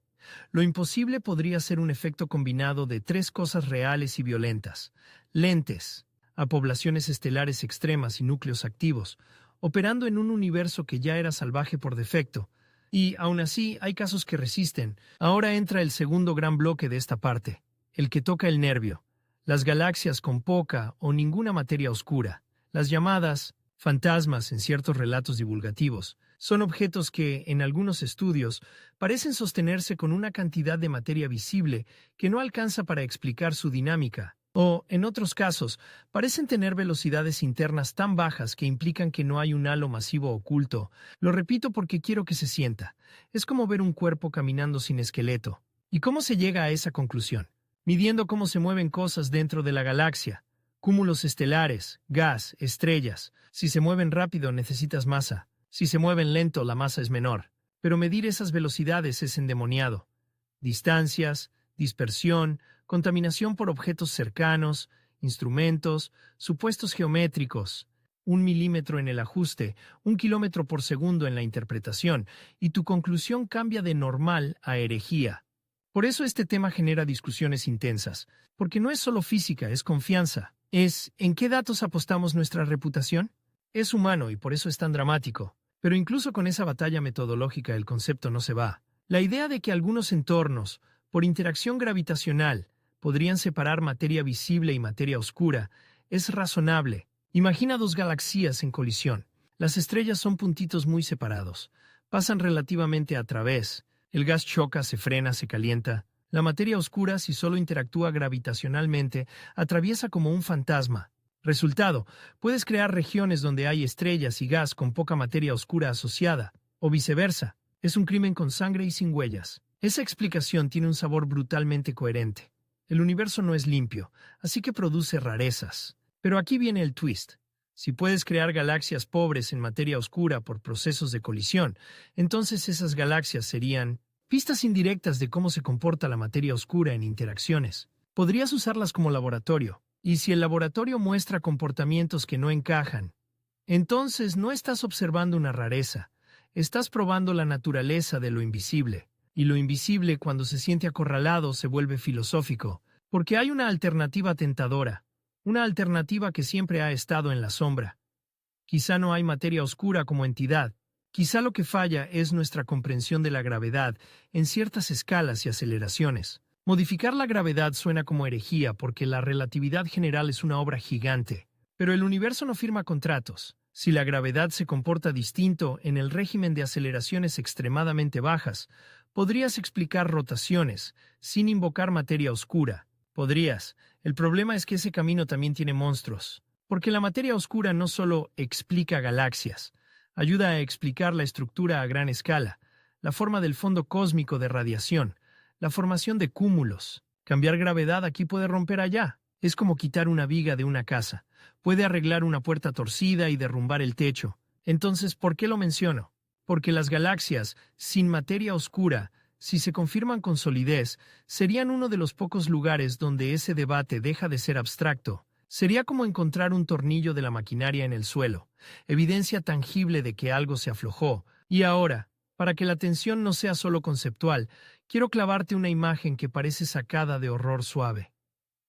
Lo imposible podría ser un efecto combinado de tres cosas reales y violentas: lentes, a poblaciones estelares extremas y núcleos activos, operando en un universo que ya era salvaje por defecto. Y, aún así, hay casos que resisten. Ahora entra el segundo gran bloque de esta parte, el que toca el nervio. Las galaxias con poca o ninguna materia oscura, las llamadas fantasmas en ciertos relatos divulgativos, son objetos que, en algunos estudios, parecen sostenerse con una cantidad de materia visible que no alcanza para explicar su dinámica. O, en otros casos, parecen tener velocidades internas tan bajas que implican que no hay un halo masivo oculto. Lo repito porque quiero que se sienta. Es como ver un cuerpo caminando sin esqueleto. ¿Y cómo se llega a esa conclusión? Midiendo cómo se mueven cosas dentro de la galaxia. Cúmulos estelares, gas, estrellas. Si se mueven rápido necesitas masa. Si se mueven lento la masa es menor. Pero medir esas velocidades es endemoniado. Distancias, dispersión, contaminación por objetos cercanos, instrumentos, supuestos geométricos, 1 milímetro en el ajuste, 1 kilómetro por segundo en la interpretación, y tu conclusión cambia de normal a herejía. Por eso este tema genera discusiones intensas, porque no es solo física, es confianza. Es ¿en qué datos apostamos nuestra reputación? Es humano y por eso es tan dramático. Pero incluso con esa batalla metodológica el concepto no se va. La idea de que algunos entornos, por interacción gravitacional, podrían separar materia visible y materia oscura, es razonable. Imagina dos galaxias en colisión. Las estrellas son puntitos muy separados. Pasan relativamente a través. El gas choca, se frena, se calienta. La materia oscura, si solo interactúa gravitacionalmente, atraviesa como un fantasma. Resultado, puedes crear regiones donde hay estrellas y gas con poca materia oscura asociada, o viceversa. Es un crimen con sangre y sin huellas. Esa explicación tiene un sabor brutalmente coherente. El universo no es limpio, así que produce rarezas. Pero aquí viene el twist. Si puedes crear galaxias pobres en materia oscura por procesos de colisión, entonces esas galaxias serían pistas indirectas de cómo se comporta la materia oscura en interacciones. Podrías usarlas como laboratorio. Y si el laboratorio muestra comportamientos que no encajan, entonces no estás observando una rareza, estás probando la naturaleza de lo invisible. Y lo invisible, cuando se siente acorralado, se vuelve filosófico, porque hay una alternativa tentadora, una alternativa que siempre ha estado en la sombra. Quizá no hay materia oscura como entidad, quizá lo que falla es nuestra comprensión de la gravedad en ciertas escalas y aceleraciones. Modificar la gravedad suena como herejía porque la relatividad general es una obra gigante, pero el universo no firma contratos. Si la gravedad se comporta distinto en el régimen de aceleraciones extremadamente bajas, Podrías explicar rotaciones, sin invocar materia oscura. Podrías. El problema es que ese camino también tiene monstruos. Porque la materia oscura no solo explica galaxias, ayuda a explicar la estructura a gran escala, la forma del fondo cósmico de radiación, la formación de cúmulos. Cambiar gravedad aquí puede romper allá. Es como quitar una viga de una casa. Puede arreglar una puerta torcida y derrumbar el techo. Entonces, ¿por qué lo menciono? Porque las galaxias, sin materia oscura, si se confirman con solidez, serían uno de los pocos lugares donde ese debate deja de ser abstracto. Sería como encontrar un tornillo de la maquinaria en el suelo, evidencia tangible de que algo se aflojó. Y ahora, para que la tensión no sea solo conceptual, quiero clavarte una imagen que parece sacada de Horror Suave.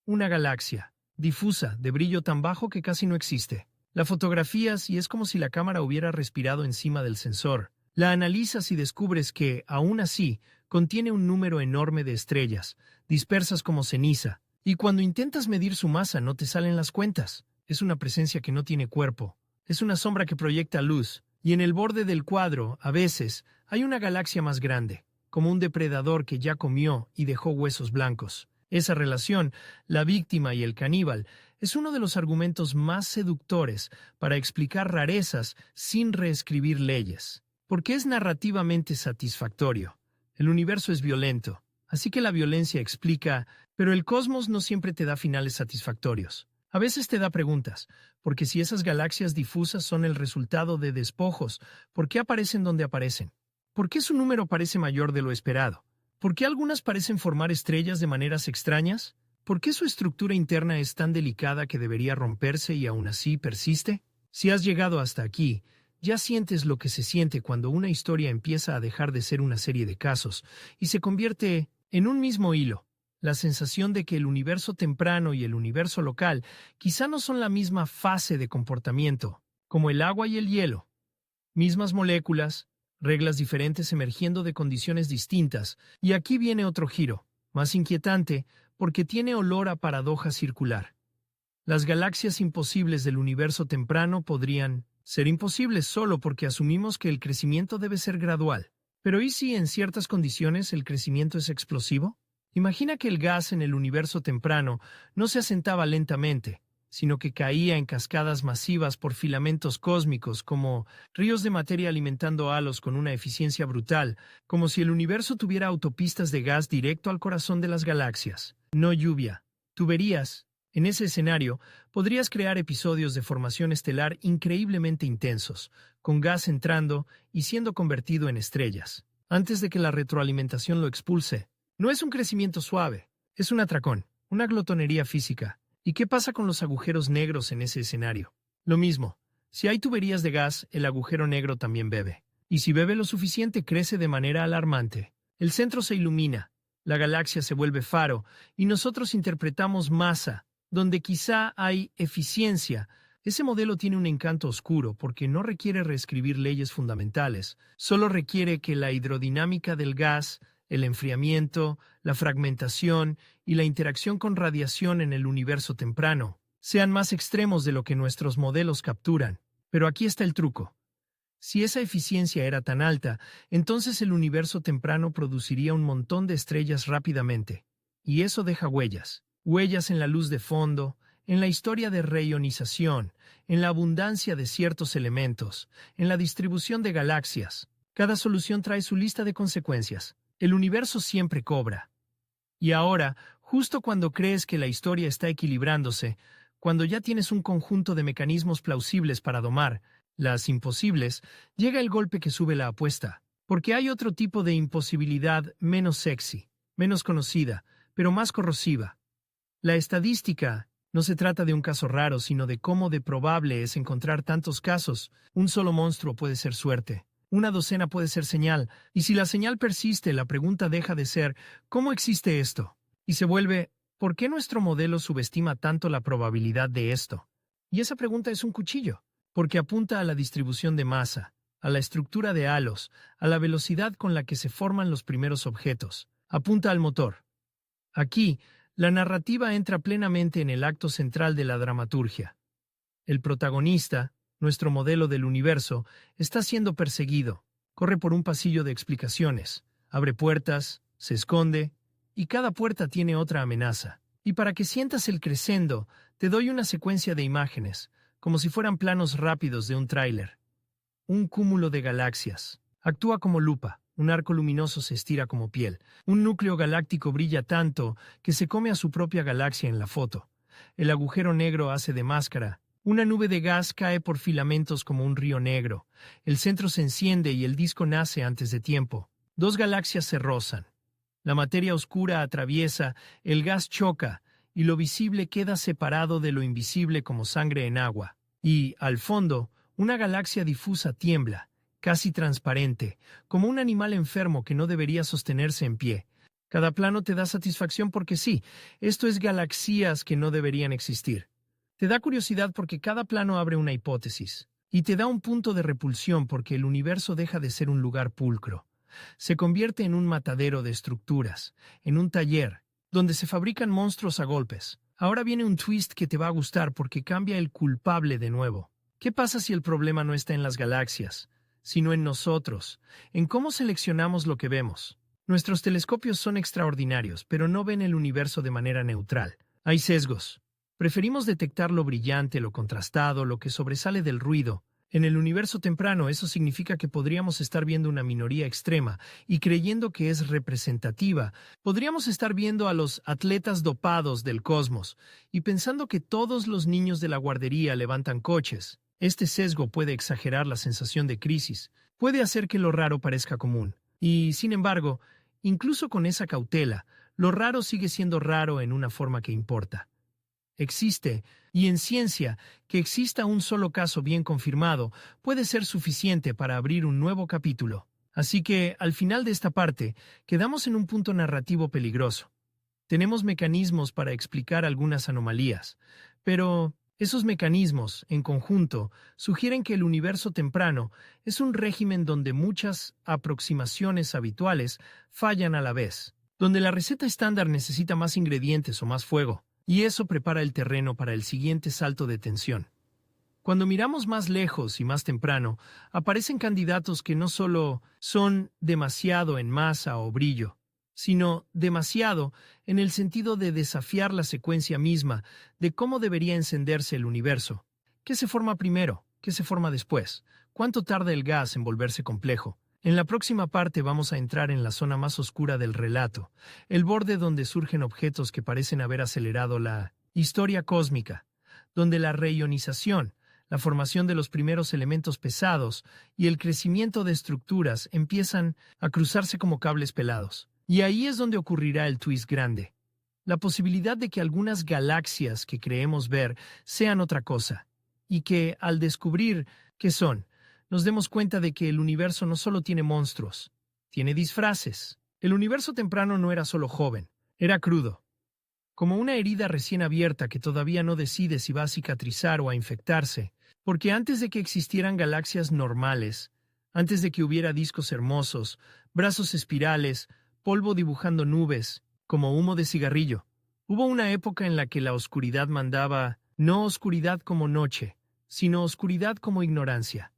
Una galaxia, difusa, de brillo tan bajo que casi no existe. La fotografías y es como si la cámara hubiera respirado encima del sensor. La analizas y descubres que, aún así, contiene un número enorme de estrellas, dispersas como ceniza. Y cuando intentas medir su masa no te salen las cuentas. Es una presencia que no tiene cuerpo. Es una sombra que proyecta luz. Y en el borde del cuadro, a veces, hay una galaxia más grande, como un depredador que ya comió y dejó huesos blancos. Esa relación, la víctima y el caníbal, es uno de los argumentos más seductores para explicar rarezas sin reescribir leyes. Porque es narrativamente satisfactorio. El universo es violento, así que la violencia explica, pero el cosmos no siempre te da finales satisfactorios. A veces te da preguntas, porque si esas galaxias difusas son el resultado de despojos, ¿por qué aparecen donde aparecen? ¿Por qué su número parece mayor de lo esperado? ¿Por qué algunas parecen formar estrellas de maneras extrañas? ¿Por qué su estructura interna es tan delicada que debería romperse y aún así persiste? Si has llegado hasta aquí, ya sientes lo que se siente cuando una historia empieza a dejar de ser una serie de casos y se convierte en un mismo hilo. La sensación de que el universo temprano y el universo local quizá no son la misma fase de comportamiento, como el agua y el hielo. Mismas moléculas, reglas diferentes emergiendo de condiciones distintas, y aquí viene otro giro, más inquietante, porque tiene olor a paradoja circular. Las galaxias imposibles del universo temprano podrían ser imposibles solo porque asumimos que el crecimiento debe ser gradual. Pero ¿y si en ciertas condiciones el crecimiento es explosivo? Imagina que el gas en el universo temprano no se asentaba lentamente, sino que caía en cascadas masivas por filamentos cósmicos, como ríos de materia alimentando halos con una eficiencia brutal, como si el universo tuviera autopistas de gas directo al corazón de las galaxias. No lluvia, tuberías. En ese escenario, podrías crear episodios de formación estelar increíblemente intensos, con gas entrando y siendo convertido en estrellas, antes de que la retroalimentación lo expulse. No es un crecimiento suave, es un atracón, una glotonería física. ¿Y qué pasa con los agujeros negros en ese escenario? Lo mismo. Si hay tuberías de gas, el agujero negro también bebe. Y si bebe lo suficiente, crece de manera alarmante. El centro se ilumina, la galaxia se vuelve faro, y nosotros interpretamos masa, donde quizá hay eficiencia. Ese modelo tiene un encanto oscuro porque no requiere reescribir leyes fundamentales, solo requiere que la hidrodinámica del gas, el enfriamiento, la fragmentación y la interacción con radiación en el universo temprano sean más extremos de lo que nuestros modelos capturan. Pero aquí está el truco. Si esa eficiencia era tan alta, entonces el universo temprano produciría un montón de estrellas rápidamente. Y eso deja huellas. Huellas en la luz de fondo, en la historia de reionización, en la abundancia de ciertos elementos, en la distribución de galaxias. Cada solución trae su lista de consecuencias. El universo siempre cobra. Y ahora, justo cuando crees que la historia está equilibrándose, cuando ya tienes un conjunto de mecanismos plausibles para domar las imposibles, llega el golpe que sube la apuesta. Porque hay otro tipo de imposibilidad menos sexy, menos conocida, pero más corrosiva. La estadística no se trata de un caso raro, sino de cómo de probable es encontrar tantos casos. Un solo monstruo puede ser suerte. Una docena puede ser señal, y si la señal persiste, la pregunta deja de ser ¿cómo existe esto? Y se vuelve ¿por qué nuestro modelo subestima tanto la probabilidad de esto? Y esa pregunta es un cuchillo, porque apunta a la distribución de masa, a la estructura de halos, a la velocidad con la que se forman los primeros objetos. Apunta al motor. Aquí, la narrativa entra plenamente en el acto central de la dramaturgia. El protagonista, nuestro modelo del universo, está siendo perseguido, corre por un pasillo de explicaciones, Abre puertas, se esconde, y cada puerta tiene otra amenaza. Y para que sientas el crescendo, te doy una secuencia de imágenes, como si fueran planos rápidos de un tráiler. Un cúmulo de galaxias. Actúa como lupa. Un arco luminoso se estira como piel. Un núcleo galáctico brilla tanto que se come a su propia galaxia en la foto. El agujero negro hace de máscara. Una nube de gas cae por filamentos como un río negro. El centro se enciende y el disco nace antes de tiempo. Dos galaxias se rozan. La materia oscura atraviesa, el gas choca, y lo visible queda separado de lo invisible como sangre en agua. Y, al fondo, una galaxia difusa tiembla, casi transparente, como un animal enfermo que no debería sostenerse en pie. Cada plano te da satisfacción porque sí, esto es galaxias que no deberían existir. Te da curiosidad porque cada plano abre una hipótesis, y te da un punto de repulsión porque el universo deja de ser un lugar pulcro. Se convierte en un matadero de estructuras, en un taller, donde se fabrican monstruos a golpes. Ahora viene un twist que te va a gustar porque cambia el culpable de nuevo. ¿Qué pasa si el problema no está en las galaxias, sino en nosotros, en cómo seleccionamos lo que vemos? Nuestros telescopios son extraordinarios, pero no ven el universo de manera neutral. Hay sesgos. Preferimos detectar lo brillante, lo contrastado, lo que sobresale del ruido. En el universo temprano eso significa que podríamos estar viendo una minoría extrema y creyendo que es representativa. Podríamos estar viendo a los atletas dopados del cosmos y pensando que todos los niños de la guardería levantan coches. Este sesgo puede exagerar la sensación de crisis, puede hacer que lo raro parezca común. Y, sin embargo, incluso con esa cautela, lo raro sigue siendo raro en una forma que importa. Existe, y en ciencia, que exista un solo caso bien confirmado puede ser suficiente para abrir un nuevo capítulo. Así que, al final de esta parte, quedamos en un punto narrativo peligroso. Tenemos mecanismos para explicar algunas anomalías, pero esos mecanismos, en conjunto, sugieren que el universo temprano es un régimen donde muchas aproximaciones habituales fallan a la vez, donde la receta estándar necesita más ingredientes o más fuego. Y eso prepara el terreno para el siguiente salto de tensión. Cuando miramos más lejos y más temprano, aparecen candidatos que no solo son demasiado en masa o brillo, sino demasiado en el sentido de desafiar la secuencia misma de cómo debería encenderse el universo. ¿Qué se forma primero? ¿Qué se forma después? ¿Cuánto tarda el gas en volverse complejo? En la próxima parte vamos a entrar en la zona más oscura del relato, el borde donde surgen objetos que parecen haber acelerado la historia cósmica, donde la reionización, la formación de los primeros elementos pesados y el crecimiento de estructuras empiezan a cruzarse como cables pelados. Y ahí es donde ocurrirá el twist grande. La posibilidad de que algunas galaxias que creemos ver sean otra cosa, y que, al descubrir qué son, nos demos cuenta de que el universo no solo tiene monstruos, tiene disfraces. El universo temprano no era solo joven, era crudo. Como una herida recién abierta que todavía no decide si va a cicatrizar o a infectarse, porque antes de que existieran galaxias normales, antes de que hubiera discos hermosos, brazos espirales, polvo dibujando nubes, como humo de cigarrillo, hubo una época en la que la oscuridad mandaba, no oscuridad como noche, sino oscuridad como ignorancia.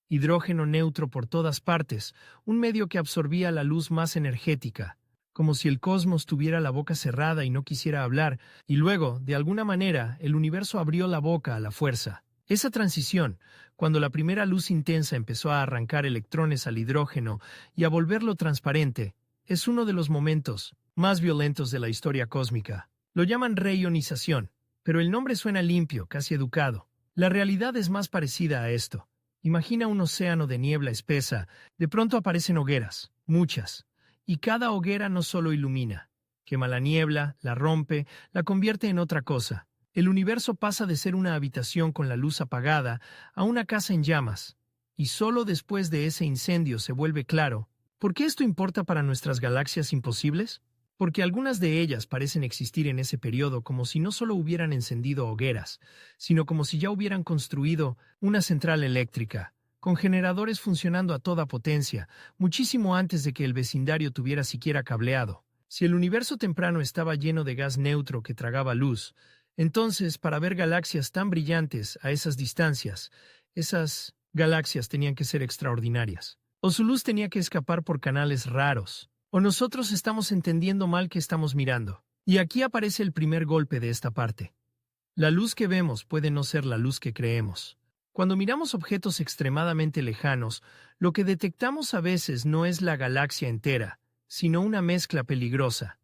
Hidrógeno neutro por todas partes, un medio que absorbía la luz más energética, como si el cosmos tuviera la boca cerrada y no quisiera hablar, y luego, de alguna manera, el universo abrió la boca a la fuerza. Esa transición, cuando la primera luz intensa empezó a arrancar electrones al hidrógeno y a volverlo transparente, es uno de los momentos más violentos de la historia cósmica. Lo llaman reionización, pero el nombre suena limpio, casi educado. La realidad es más parecida a esto. Imagina un océano de niebla espesa. De pronto aparecen hogueras, muchas, y cada hoguera no solo ilumina, quema la niebla, la rompe, la convierte en otra cosa. El universo pasa de ser una habitación con la luz apagada a una casa en llamas, y solo después de ese incendio se vuelve claro. ¿Por qué esto importa para nuestras galaxias imposibles? Porque algunas de ellas parecen existir en ese periodo como si no solo hubieran encendido hogueras, sino como si ya hubieran construido una central eléctrica, con generadores funcionando a toda potencia, muchísimo antes de que el vecindario tuviera siquiera cableado. Si el universo temprano estaba lleno de gas neutro que tragaba luz, entonces, para ver galaxias tan brillantes a esas distancias, esas galaxias tenían que ser extraordinarias. O su luz tenía que escapar por canales raros. O nosotros estamos entendiendo mal que estamos mirando. Y aquí aparece el primer golpe de esta parte. La luz que vemos puede no ser la luz que creemos. Cuando miramos objetos extremadamente lejanos, lo que detectamos a veces no es la galaxia entera, sino una mezcla peligrosa.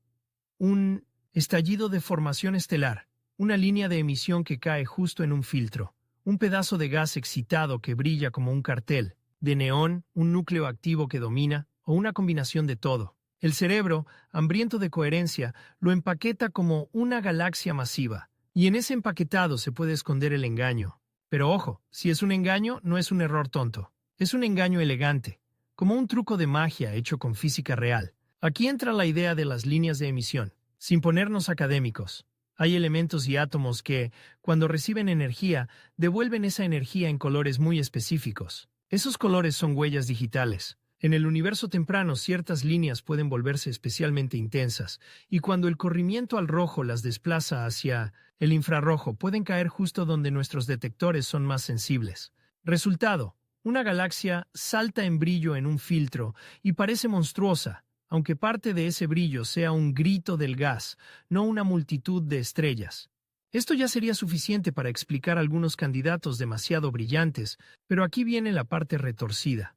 Un estallido de formación estelar, una línea de emisión que cae justo en un filtro, un pedazo de gas excitado que brilla como un cartel, de neón, un núcleo activo que domina, o una combinación de todo. El cerebro, hambriento de coherencia, lo empaqueta como una galaxia masiva, y en ese empaquetado se puede esconder el engaño. Pero ojo, si es un engaño, no es un error tonto. Es un engaño elegante, como un truco de magia hecho con física real. Aquí entra la idea de las líneas de emisión. Sin ponernos académicos, hay elementos y átomos que, cuando reciben energía, devuelven esa energía en colores muy específicos. Esos colores son huellas digitales. En el universo temprano, ciertas líneas pueden volverse especialmente intensas, y cuando el corrimiento al rojo las desplaza hacia el infrarrojo, pueden caer justo donde nuestros detectores son más sensibles. Resultado: una galaxia salta en brillo en un filtro y parece monstruosa, aunque parte de ese brillo sea un grito del gas, no una multitud de estrellas. Esto ya sería suficiente para explicar algunos candidatos demasiado brillantes, pero aquí viene la parte retorcida.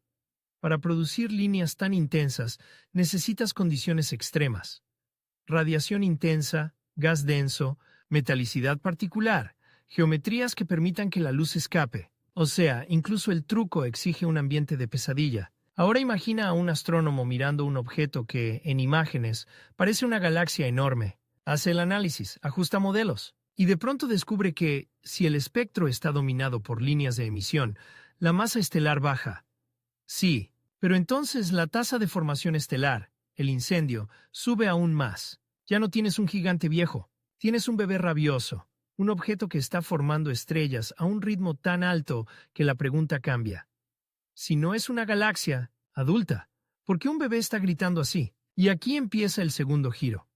Para producir líneas tan intensas, necesitas condiciones extremas. Radiación intensa, gas denso, metalicidad particular, geometrías que permitan que la luz escape. O sea, incluso el truco exige un ambiente de pesadilla. Ahora imagina a un astrónomo mirando un objeto que, en imágenes, parece una galaxia enorme. Hace el análisis, ajusta modelos, y de pronto descubre que, si el espectro está dominado por líneas de emisión, la masa estelar baja. Sí, pero entonces la tasa de formación estelar, el incendio, sube aún más. Ya no tienes un gigante viejo, tienes un bebé rabioso, un objeto que está formando estrellas a un ritmo tan alto que la pregunta cambia. Si no es una galaxia adulta, ¿por qué un bebé está gritando así? Y aquí empieza el segundo giro.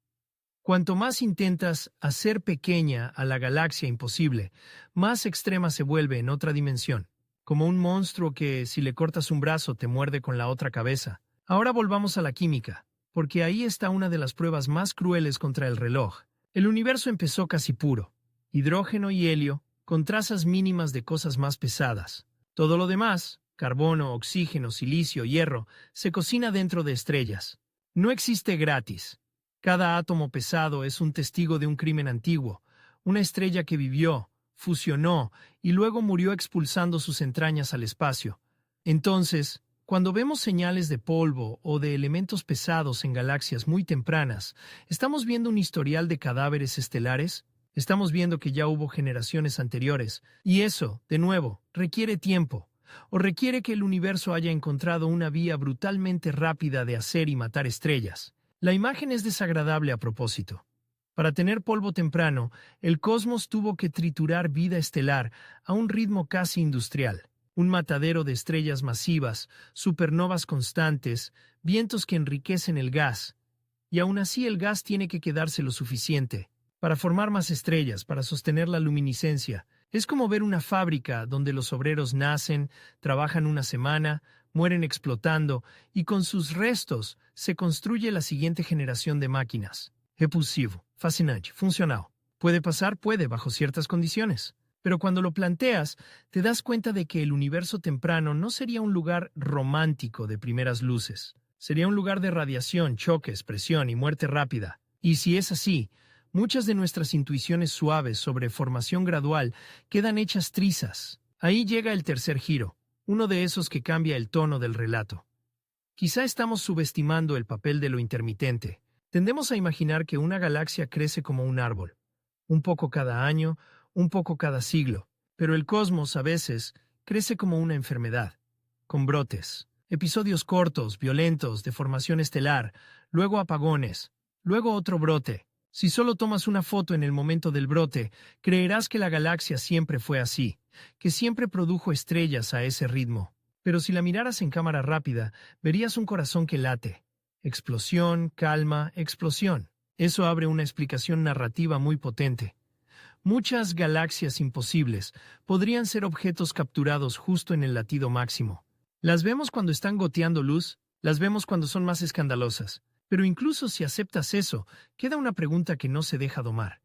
Cuanto más intentas hacer pequeña a la galaxia imposible, más extrema se vuelve en otra dimensión. Como un monstruo que, si le cortas un brazo, te muerde con la otra cabeza. Ahora volvamos a la química, porque ahí está una de las pruebas más crueles contra el reloj. El universo empezó casi puro. Hidrógeno y helio, con trazas mínimas de cosas más pesadas. Todo lo demás, carbono, oxígeno, silicio, hierro, se cocina dentro de estrellas. No existe gratis. Cada átomo pesado es un testigo de un crimen antiguo, una estrella que vivió, fusionó y luego murió expulsando sus entrañas al espacio. Entonces, cuando vemos señales de polvo o de elementos pesados en galaxias muy tempranas, ¿estamos viendo un historial de cadáveres estelares? Estamos viendo que ya hubo generaciones anteriores, y eso, de nuevo, requiere tiempo, o requiere que el universo haya encontrado una vía brutalmente rápida de hacer y matar estrellas. La imagen es desagradable a propósito. Para tener polvo temprano, el cosmos tuvo que triturar vida estelar a un ritmo casi industrial. Un matadero de estrellas masivas, supernovas constantes, vientos que enriquecen el gas. Y aún así el gas tiene que quedarse lo suficiente para formar más estrellas, para sostener la luminiscencia. Es como ver una fábrica donde los obreros nacen, trabajan una semana, mueren explotando, y con sus restos se construye la siguiente generación de máquinas. Repulsivo, fascinante, funcional. Puede pasar, puede, bajo ciertas condiciones. Pero cuando lo planteas, te das cuenta de que el universo temprano no sería un lugar romántico de primeras luces. Sería un lugar de radiación, choques, presión y muerte rápida. Y si es así, muchas de nuestras intuiciones suaves sobre formación gradual quedan hechas trizas. Ahí llega el tercer giro, uno de esos que cambia el tono del relato. Quizá estamos subestimando el papel de lo intermitente. Tendemos a imaginar que una galaxia crece como un árbol, un poco cada año, un poco cada siglo, pero el cosmos a veces crece como una enfermedad, con brotes, episodios cortos, violentos, de formación estelar, luego apagones, luego otro brote. Si solo tomas una foto en el momento del brote, creerás que la galaxia siempre fue así, que siempre produjo estrellas a ese ritmo. Pero si la miraras en cámara rápida, verías un corazón que late. Explosión, calma, explosión. Eso abre una explicación narrativa muy potente. Muchas galaxias imposibles podrían ser objetos capturados justo en el latido máximo. Las vemos cuando están goteando luz, las vemos cuando son más escandalosas. Pero incluso si aceptas eso, queda una pregunta que no se deja domar.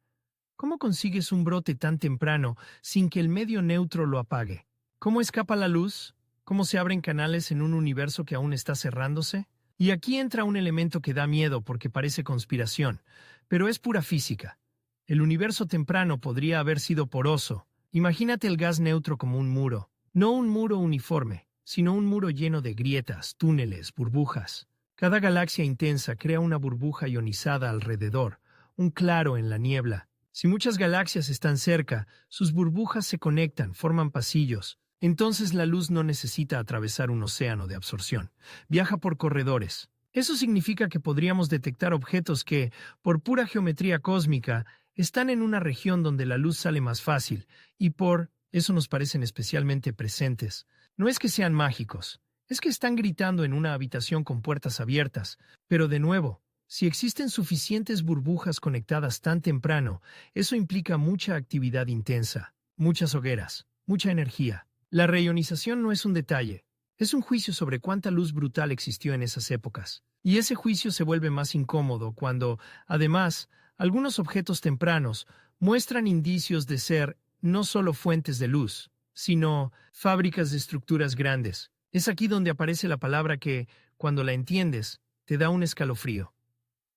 ¿Cómo consigues un brote tan temprano sin que el medio neutro lo apague? ¿Cómo escapa la luz? ¿Cómo se abren canales en un universo que aún está cerrándose? Y aquí entra un elemento que da miedo porque parece conspiración, pero es pura física. El universo temprano podría haber sido poroso. Imagínate el gas neutro como un muro, no un muro uniforme, sino un muro lleno de grietas, túneles, burbujas. Cada galaxia intensa crea una burbuja ionizada alrededor, un claro en la niebla. Si muchas galaxias están cerca, sus burbujas se conectan, forman pasillos. Entonces la luz no necesita atravesar un océano de absorción. Viaja por corredores. Eso significa que podríamos detectar objetos que, por pura geometría cósmica, están en una región donde la luz sale más fácil, y por eso nos parecen especialmente presentes. No es que sean mágicos, es que están gritando en una habitación con puertas abiertas. Pero de nuevo, si existen suficientes burbujas conectadas tan temprano, eso implica mucha actividad intensa, muchas hogueras, mucha energía. La reionización no es un detalle, es un juicio sobre cuánta luz brutal existió en esas épocas. Y ese juicio se vuelve más incómodo cuando, además, algunos objetos tempranos muestran indicios de ser no solo fuentes de luz, sino fábricas de estructuras grandes. Es aquí donde aparece la palabra que, cuando la entiendes, te da un escalofrío.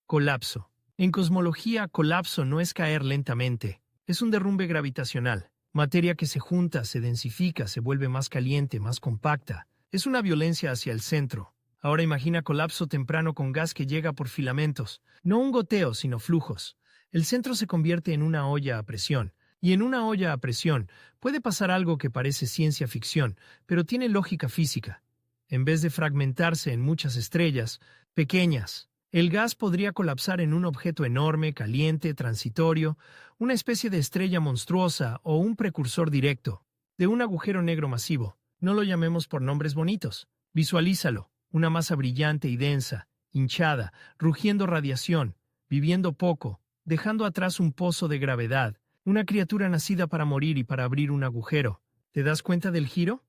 Colapso. En cosmología, colapso no es caer lentamente, es un derrumbe gravitacional. Materia que se junta, se densifica, se vuelve más caliente, más compacta. Es una violencia hacia el centro. Ahora imagina colapso temprano con gas que llega por filamentos. No un goteo, sino flujos. El centro se convierte en una olla a presión. Y en una olla a presión puede pasar algo que parece ciencia ficción, pero tiene lógica física. En vez de fragmentarse en muchas estrellas pequeñas, el gas podría colapsar en un objeto enorme, caliente, transitorio, una especie de estrella monstruosa o un precursor directo de un agujero negro masivo. No lo llamemos por nombres bonitos. Visualízalo, una masa brillante y densa, hinchada, rugiendo radiación, viviendo poco, dejando atrás un pozo de gravedad, una criatura nacida para morir y para abrir un agujero. ¿Te das cuenta del giro?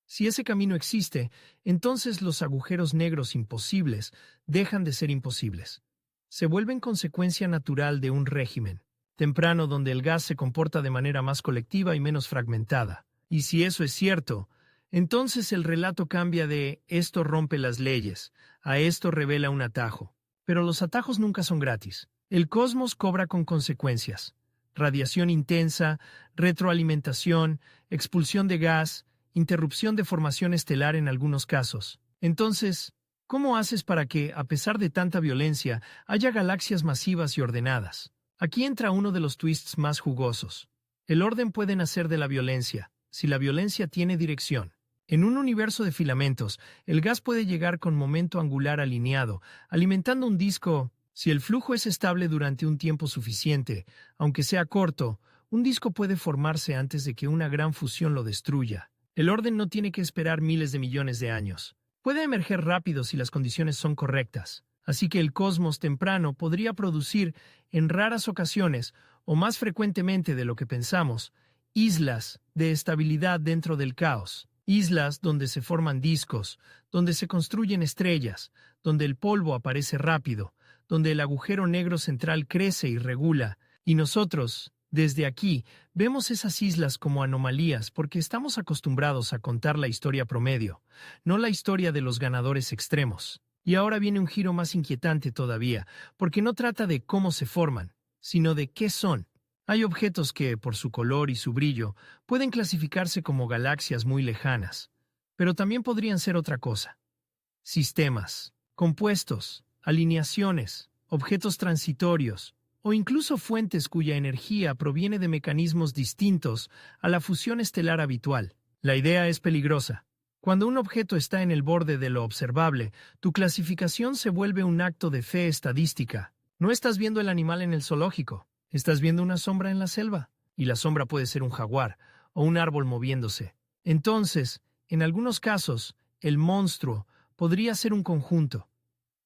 Si ese camino existe, entonces los agujeros negros imposibles dejan de ser imposibles. Se vuelven consecuencia natural de un régimen temprano donde el gas se comporta de manera más colectiva y menos fragmentada. Y si eso es cierto, entonces el relato cambia de «esto rompe las leyes» a «esto revela un atajo». Pero los atajos nunca son gratis. El cosmos cobra con consecuencias. Radiación intensa, retroalimentación, expulsión de gas, interrupción de formación estelar en algunos casos. Entonces, ¿cómo haces para que, a pesar de tanta violencia, haya galaxias masivas y ordenadas? Aquí entra uno de los twists más jugosos. El orden puede nacer de la violencia, si la violencia tiene dirección. En un universo de filamentos, el gas puede llegar con momento angular alineado, alimentando un disco. Si el flujo es estable durante un tiempo suficiente, aunque sea corto, un disco puede formarse antes de que una gran fusión lo destruya. El orden no tiene que esperar miles de millones de años. Puede emerger rápido si las condiciones son correctas. Así que el cosmos temprano podría producir, en raras ocasiones, o más frecuentemente de lo que pensamos, islas de estabilidad dentro del caos. Islas donde se forman discos, donde se construyen estrellas, donde el polvo aparece rápido, donde el agujero negro central crece y regula, y nosotros, desde aquí, vemos esas islas como anomalías porque estamos acostumbrados a contar la historia promedio, no la historia de los ganadores extremos. Y ahora viene un giro más inquietante todavía, porque no trata de cómo se forman, sino de qué son. Hay objetos que, por su color y su brillo, pueden clasificarse como galaxias muy lejanas, pero también podrían ser otra cosa. Sistemas, compuestos, alineaciones, objetos transitorios, o incluso fuentes cuya energía proviene de mecanismos distintos a la fusión estelar habitual. La idea es peligrosa. Cuando un objeto está en el borde de lo observable, tu clasificación se vuelve un acto de fe estadística. No estás viendo el animal en el zoológico, estás viendo una sombra en la selva, y la sombra puede ser un jaguar o un árbol moviéndose. Entonces, en algunos casos, el monstruo podría ser un conjunto.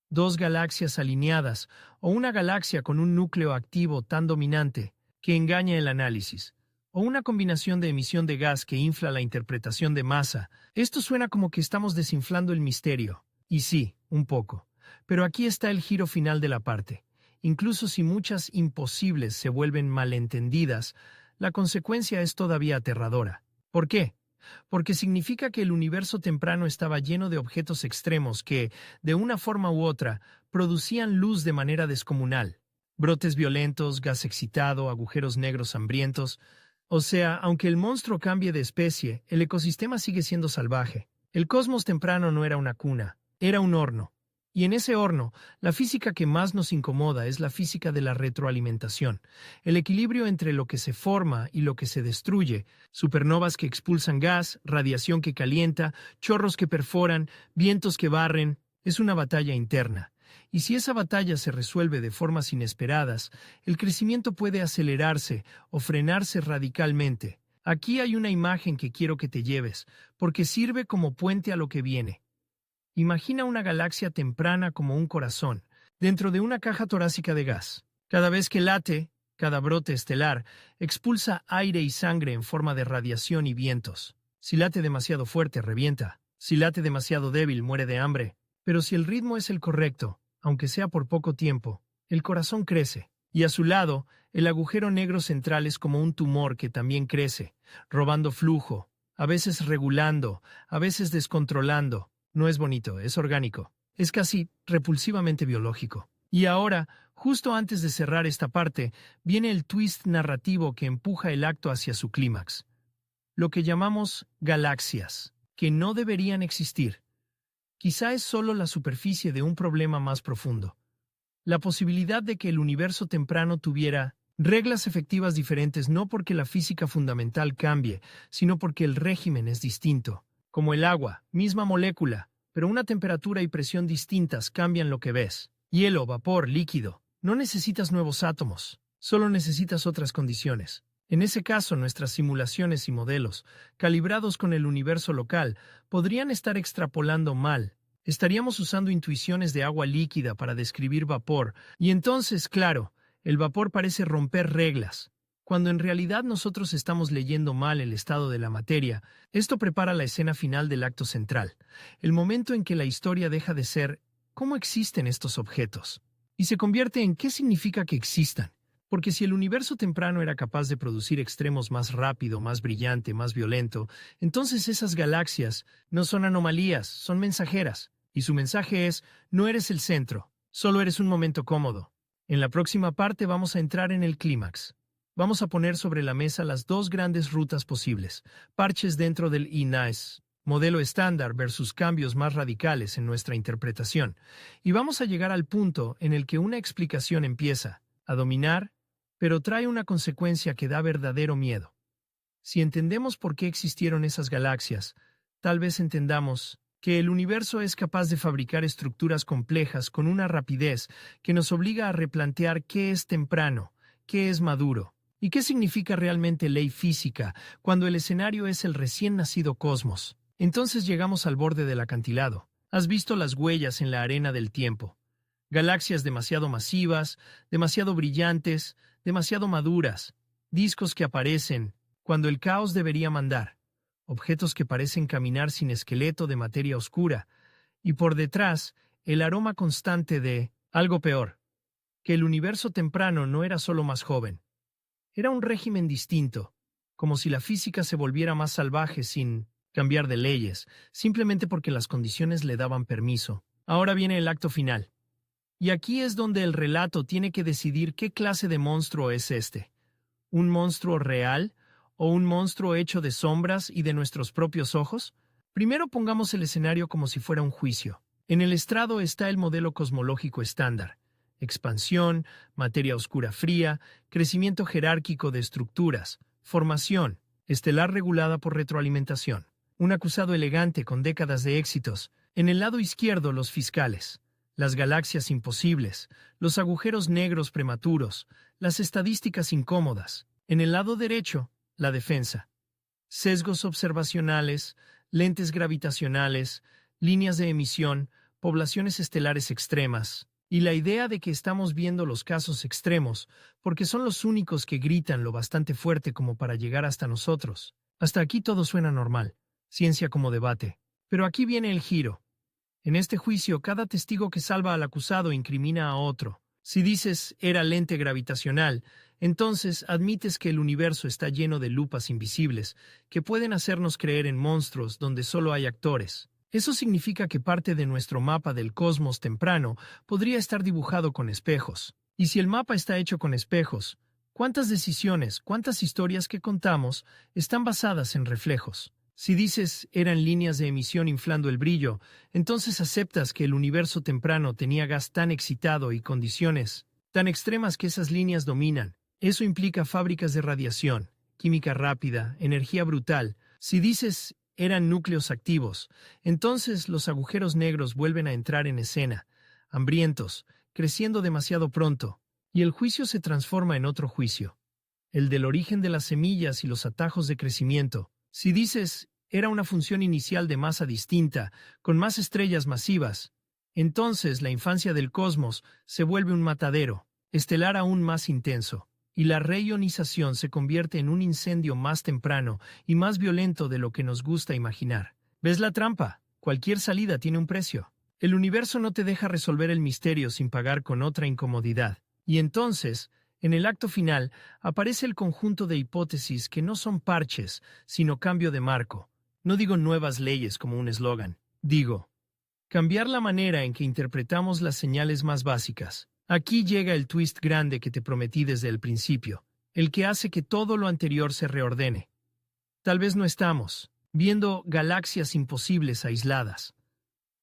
Dos galaxias alineadas o una galaxia con un núcleo activo tan dominante que engaña el análisis. o una combinación de emisión de gas que infla la interpretación de masa. Esto suena como que estamos desinflando el misterio. Y sí, un poco. Pero aquí está el giro final de la parte. Incluso si muchas imposibles se vuelven malentendidas, la consecuencia es todavía aterradora. ¿Por qué? Porque significa que el universo temprano estaba lleno de objetos extremos que, de una forma u otra, producían luz de manera descomunal. Brotes violentos, gas excitado, agujeros negros hambrientos. O sea, aunque el monstruo cambie de especie, el ecosistema sigue siendo salvaje. El cosmos temprano no era una cuna, era un horno. Y en ese horno, la física que más nos incomoda es la física de la retroalimentación, el equilibrio entre lo que se forma y lo que se destruye, supernovas que expulsan gas, radiación que calienta, chorros que perforan, vientos que barren, es una batalla interna. Y si esa batalla se resuelve de formas inesperadas, el crecimiento puede acelerarse o frenarse radicalmente. Aquí hay una imagen que quiero que te lleves, porque sirve como puente a lo que viene. Imagina una galaxia temprana como un corazón, dentro de una caja torácica de gas. Cada vez que late, cada brote estelar expulsa aire y sangre en forma de radiación y vientos. Si late demasiado fuerte, revienta. Si late demasiado débil, muere de hambre. Pero si el ritmo es el correcto, aunque sea por poco tiempo, el corazón crece. Y a su lado, el agujero negro central es como un tumor que también crece, robando flujo, a veces regulando, a veces descontrolando. No es bonito, es orgánico. Es casi repulsivamente biológico. Y ahora, justo antes de cerrar esta parte, viene el twist narrativo que empuja el acto hacia su clímax. Lo que llamamos galaxias, que no deberían existir. Quizá es solo la superficie de un problema más profundo. La posibilidad de que el universo temprano tuviera reglas efectivas diferentes no porque la física fundamental cambie, sino porque el régimen es distinto. Como el agua, misma molécula, pero una temperatura y presión distintas cambian lo que ves. Hielo, vapor, líquido. No necesitas nuevos átomos, solo necesitas otras condiciones. En ese caso, nuestras simulaciones y modelos, calibrados con el universo local, podrían estar extrapolando mal. Estaríamos usando intuiciones de agua líquida para describir vapor, y entonces, claro, el vapor parece romper reglas. Cuando en realidad nosotros estamos leyendo mal el estado de la materia, esto prepara la escena final del acto central, el momento en que la historia deja de ser ¿cómo existen estos objetos? Y se convierte en ¿qué significa que existan? Porque si el universo temprano era capaz de producir extremos más rápido, más brillante, más violento, entonces esas galaxias no son anomalías, son mensajeras. Y su mensaje es, no eres el centro, solo eres un momento cómodo. En la próxima parte vamos a entrar en el clímax. Vamos a poner sobre la mesa las dos grandes rutas posibles, parches dentro del INAES, modelo estándar versus cambios más radicales en nuestra interpretación, y vamos a llegar al punto en el que una explicación empieza a dominar, pero trae una consecuencia que da verdadero miedo. Si entendemos por qué existieron esas galaxias, tal vez entendamos que el universo es capaz de fabricar estructuras complejas con una rapidez que nos obliga a replantear qué es temprano, qué es maduro. ¿Y qué significa realmente ley física cuando el escenario es el recién nacido cosmos? Entonces llegamos al borde del acantilado. Has visto las huellas en la arena del tiempo. Galaxias demasiado masivas, demasiado brillantes, demasiado maduras. Discos que aparecen cuando el caos debería mandar. Objetos que parecen caminar sin esqueleto de materia oscura. Y por detrás, el aroma constante de algo peor. Que el universo temprano no era solo más joven. Era un régimen distinto, como si la física se volviera más salvaje sin cambiar de leyes, simplemente porque las condiciones le daban permiso. Ahora viene el acto final. Y aquí es donde el relato tiene que decidir qué clase de monstruo es este. ¿Un monstruo real o un monstruo hecho de sombras y de nuestros propios ojos? Primero pongamos el escenario como si fuera un juicio. En el estrado está el modelo cosmológico estándar. Expansión, materia oscura fría, crecimiento jerárquico de estructuras, formación, estelar regulada por retroalimentación. Un acusado elegante con décadas de éxitos. En el lado izquierdo, los fiscales. Las galaxias imposibles, los agujeros negros prematuros, las estadísticas incómodas. En el lado derecho, la defensa. Sesgos observacionales, lentes gravitacionales, líneas de emisión, poblaciones estelares extremas. Y la idea de que estamos viendo los casos extremos, porque son los únicos que gritan lo bastante fuerte como para llegar hasta nosotros. Hasta aquí todo suena normal, ciencia como debate. Pero aquí viene el giro. En este juicio, cada testigo que salva al acusado incrimina a otro. Si dices era lente gravitacional, entonces admites que el universo está lleno de lupas invisibles que pueden hacernos creer en monstruos donde solo hay actores. Eso significa que parte de nuestro mapa del cosmos temprano podría estar dibujado con espejos. Y si el mapa está hecho con espejos, ¿cuántas decisiones, cuántas historias que contamos están basadas en reflejos? Si dices eran líneas de emisión inflando el brillo, entonces aceptas que el universo temprano tenía gas tan excitado y condiciones tan extremas que esas líneas dominan. Eso implica fábricas de radiación, química rápida, energía brutal. Si dices eran núcleos activos, entonces los agujeros negros vuelven a entrar en escena, hambrientos, creciendo demasiado pronto, y el juicio se transforma en otro juicio, el del origen de las semillas y los atajos de crecimiento. Si dices era una función inicial de masa distinta, con más estrellas masivas, entonces la infancia del cosmos se vuelve un matadero, estelar aún más intenso, y la reionización se convierte en un incendio más temprano y más violento de lo que nos gusta imaginar. ¿Ves la trampa? Cualquier salida tiene un precio. El universo no te deja resolver el misterio sin pagar con otra incomodidad. Y entonces, en el acto final, aparece el conjunto de hipótesis que no son parches, sino cambio de marco. No digo nuevas leyes como un eslogan. Digo, cambiar la manera en que interpretamos las señales más básicas. Aquí llega el twist grande que te prometí desde el principio, el que hace que todo lo anterior se reordene. Tal vez no estamos viendo galaxias imposibles aisladas.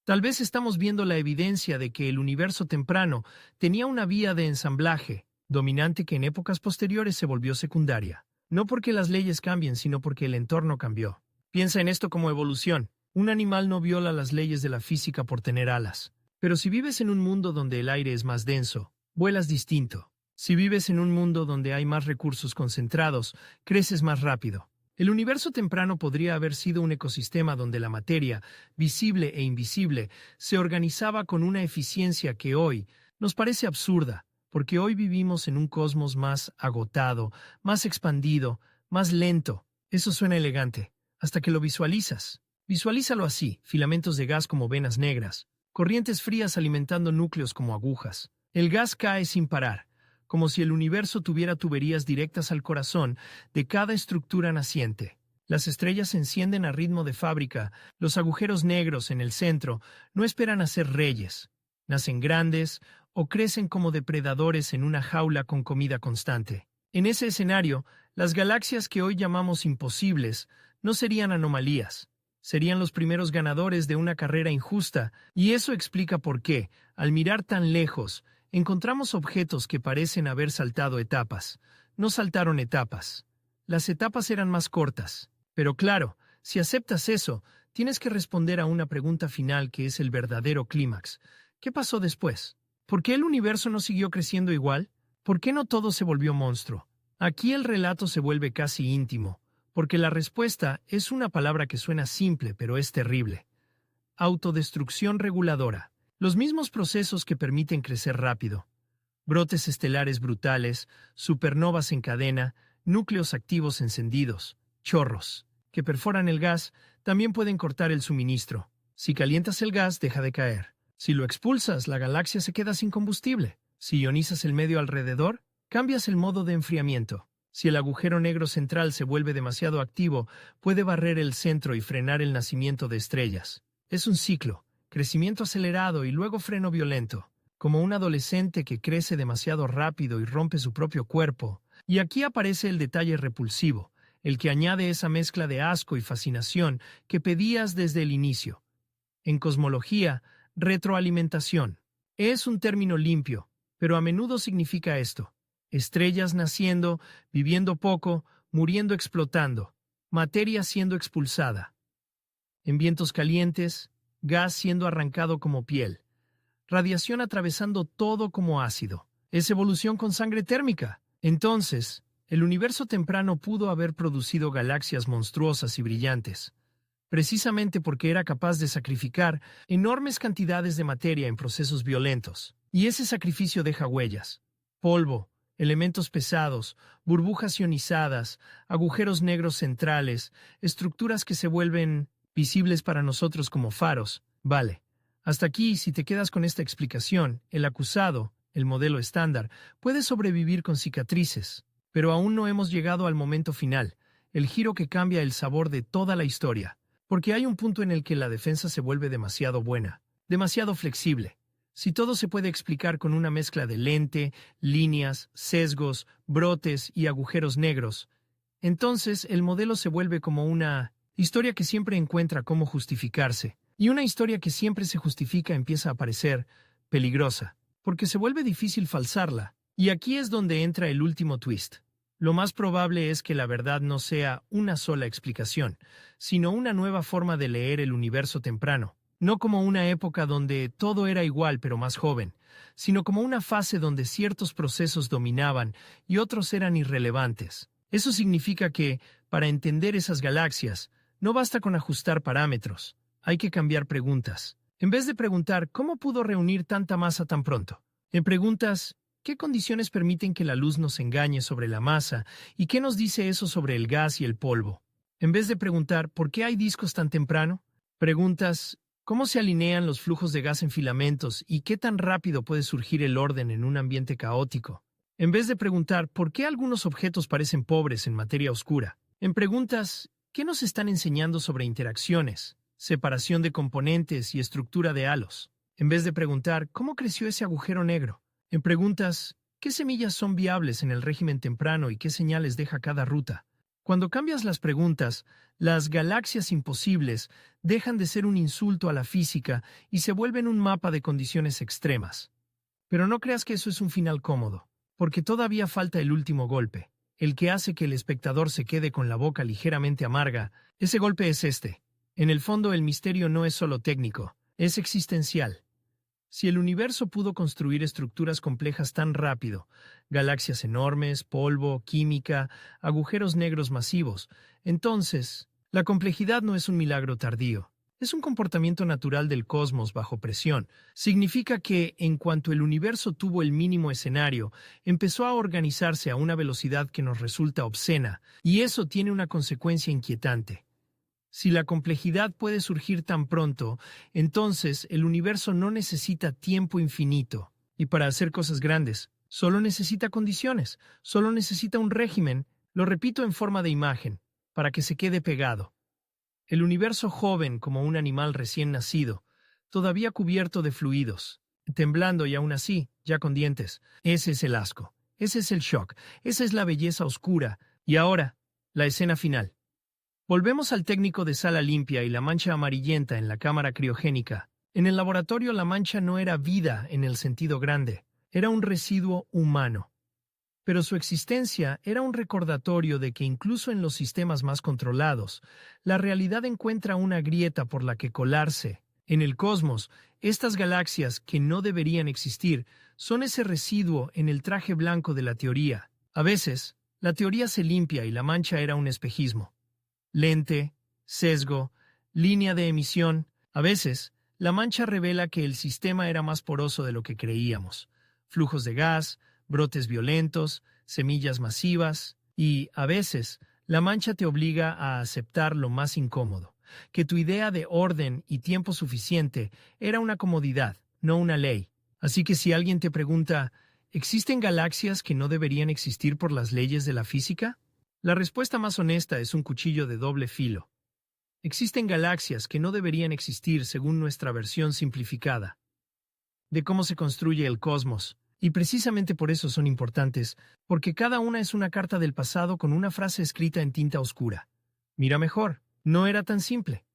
Tal vez estamos viendo la evidencia de que el universo temprano tenía una vía de ensamblaje dominante que en épocas posteriores se volvió secundaria. No porque las leyes cambien, sino porque el entorno cambió. Piensa en esto como evolución. Un animal no viola las leyes de la física por tener alas. Pero si vives en un mundo donde el aire es más denso, vuelas distinto. Si vives en un mundo donde hay más recursos concentrados, creces más rápido. El universo temprano podría haber sido un ecosistema donde la materia, visible e invisible, se organizaba con una eficiencia que hoy nos parece absurda, porque hoy vivimos en un cosmos más agotado, más expandido, más lento. Eso suena elegante, hasta que lo visualizas. Visualízalo así, filamentos de gas como venas negras, corrientes frías alimentando núcleos como agujas. El gas cae sin parar, como si el universo tuviera tuberías directas al corazón de cada estructura naciente. Las estrellas se encienden a ritmo de fábrica, los agujeros negros en el centro no esperan a ser reyes. Nacen grandes o crecen como depredadores en una jaula con comida constante. En ese escenario, las galaxias que hoy llamamos imposibles no serían anomalías. Serían los primeros ganadores de una carrera injusta, y eso explica por qué, al mirar tan lejos, encontramos objetos que parecen haber saltado etapas. No saltaron etapas. Las etapas eran más cortas. Pero claro, si aceptas eso, tienes que responder a una pregunta final que es el verdadero clímax. ¿Qué pasó después? ¿Por qué el universo no siguió creciendo igual? ¿Por qué no todo se volvió monstruo? Aquí el relato se vuelve casi íntimo. Porque la respuesta es una palabra que suena simple, pero es terrible. Autodestrucción reguladora. Los mismos procesos que permiten crecer rápido. Brotes estelares brutales, supernovas en cadena, núcleos activos encendidos, chorros, que perforan el gas, también pueden cortar el suministro. Si calientas el gas, deja de caer. Si lo expulsas, la galaxia se queda sin combustible. Si ionizas el medio alrededor, cambias el modo de enfriamiento. Si el agujero negro central se vuelve demasiado activo, puede barrer el centro y frenar el nacimiento de estrellas. Es un ciclo, crecimiento acelerado y luego freno violento, como un adolescente que crece demasiado rápido y rompe su propio cuerpo. Y aquí aparece el detalle repulsivo, el que añade esa mezcla de asco y fascinación que pedías desde el inicio. En cosmología, retroalimentación. Es un término limpio, pero a menudo significa esto. Estrellas naciendo, viviendo poco, muriendo explotando, materia siendo expulsada. En vientos calientes, gas siendo arrancado como piel, radiación atravesando todo como ácido. Es evolución con sangre térmica. Entonces, el universo temprano pudo haber producido galaxias monstruosas y brillantes, precisamente porque era capaz de sacrificar enormes cantidades de materia en procesos violentos. Y ese sacrificio deja huellas. Polvo, elementos pesados, burbujas ionizadas, agujeros negros centrales, estructuras que se vuelven visibles para nosotros como faros. Vale. Hasta aquí, si te quedas con esta explicación, el acusado, el modelo estándar, puede sobrevivir con cicatrices. Pero aún no hemos llegado al momento final, el giro que cambia el sabor de toda la historia. Porque hay un punto en el que la defensa se vuelve demasiado buena, demasiado flexible. Si todo se puede explicar con una mezcla de lente, líneas, sesgos, brotes y agujeros negros, entonces el modelo se vuelve como una historia que siempre encuentra cómo justificarse. Y una historia que siempre se justifica empieza a parecer peligrosa, porque se vuelve difícil falsarla. Y aquí es donde entra el último twist. Lo más probable es que la verdad no sea una sola explicación, sino una nueva forma de leer el universo temprano. No como una época donde todo era igual pero más joven, sino como una fase donde ciertos procesos dominaban y otros eran irrelevantes. Eso significa que, para entender esas galaxias, no basta con ajustar parámetros, hay que cambiar preguntas. En vez de preguntar ¿cómo pudo reunir tanta masa tan pronto?, en preguntas ¿qué condiciones permiten que la luz nos engañe sobre la masa y qué nos dice eso sobre el gas y el polvo? En vez de preguntar ¿por qué hay discos tan temprano?, preguntas ¿cómo se alinean los flujos de gas en filamentos y qué tan rápido puede surgir el orden en un ambiente caótico? En vez de preguntar ¿por qué algunos objetos parecen pobres en materia oscura?, en preguntas ¿qué nos están enseñando sobre interacciones, separación de componentes y estructura de halos? En vez de preguntar ¿cómo creció ese agujero negro?, en preguntas ¿qué semillas son viables en el régimen temprano y qué señales deja cada ruta? Cuando cambias las preguntas, las galaxias imposibles dejan de ser un insulto a la física y se vuelven un mapa de condiciones extremas. Pero no creas que eso es un final cómodo, porque todavía falta el último golpe, el que hace que el espectador se quede con la boca ligeramente amarga. Ese golpe es este. En el fondo, el misterio no es solo técnico, es existencial. Si el universo pudo construir estructuras complejas tan rápido, galaxias enormes, polvo, química, agujeros negros masivos, entonces, la complejidad no es un milagro tardío. Es un comportamiento natural del cosmos bajo presión. Significa que, en cuanto el universo tuvo el mínimo escenario, empezó a organizarse a una velocidad que nos resulta obscena, y eso tiene una consecuencia inquietante. Si la complejidad puede surgir tan pronto, entonces el universo no necesita tiempo infinito. Y para hacer cosas grandes, solo necesita condiciones, solo necesita un régimen, lo repito en forma de imagen, para que se quede pegado. El universo joven como un animal recién nacido, todavía cubierto de fluidos, temblando y aún así, ya con dientes. Ese es el asco, ese es el shock, esa es la belleza oscura. Y ahora, la escena final. Volvemos al técnico de sala limpia y la mancha amarillenta en la cámara criogénica. En el laboratorio la mancha no era vida en el sentido grande, era un residuo humano. Pero su existencia era un recordatorio de que incluso en los sistemas más controlados, la realidad encuentra una grieta por la que colarse. En el cosmos, estas galaxias que no deberían existir son ese residuo en el traje blanco de la teoría. A veces, la teoría se limpia y la mancha era un espejismo. Lente, sesgo, línea de emisión. A veces, la mancha revela que el sistema era más poroso de lo que creíamos. Flujos de gas, brotes violentos, semillas masivas. Y, a veces, la mancha te obliga a aceptar lo más incómodo, que tu idea de orden y tiempo suficiente era una comodidad, no una ley. Así que si alguien te pregunta, ¿existen galaxias que no deberían existir por las leyes de la física? La respuesta más honesta es un cuchillo de doble filo. Existen galaxias que no deberían existir según nuestra versión simplificada de cómo se construye el cosmos, y precisamente por eso son importantes, porque cada una es una carta del pasado con una frase escrita en tinta oscura. Mira mejor, no era tan simple.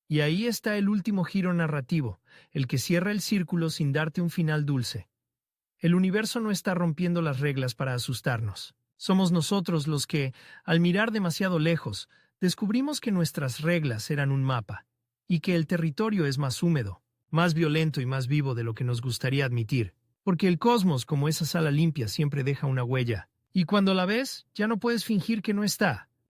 Y ahí está el último giro narrativo, el que cierra el círculo sin darte un final dulce. El universo no está rompiendo las reglas para asustarnos. Somos nosotros los que, al mirar demasiado lejos, descubrimos que nuestras reglas eran un mapa, y que el territorio es más húmedo, más violento y más vivo de lo que nos gustaría admitir. Porque el cosmos, como esa sala limpia, siempre deja una huella. Y cuando la ves, ya no puedes fingir que no está.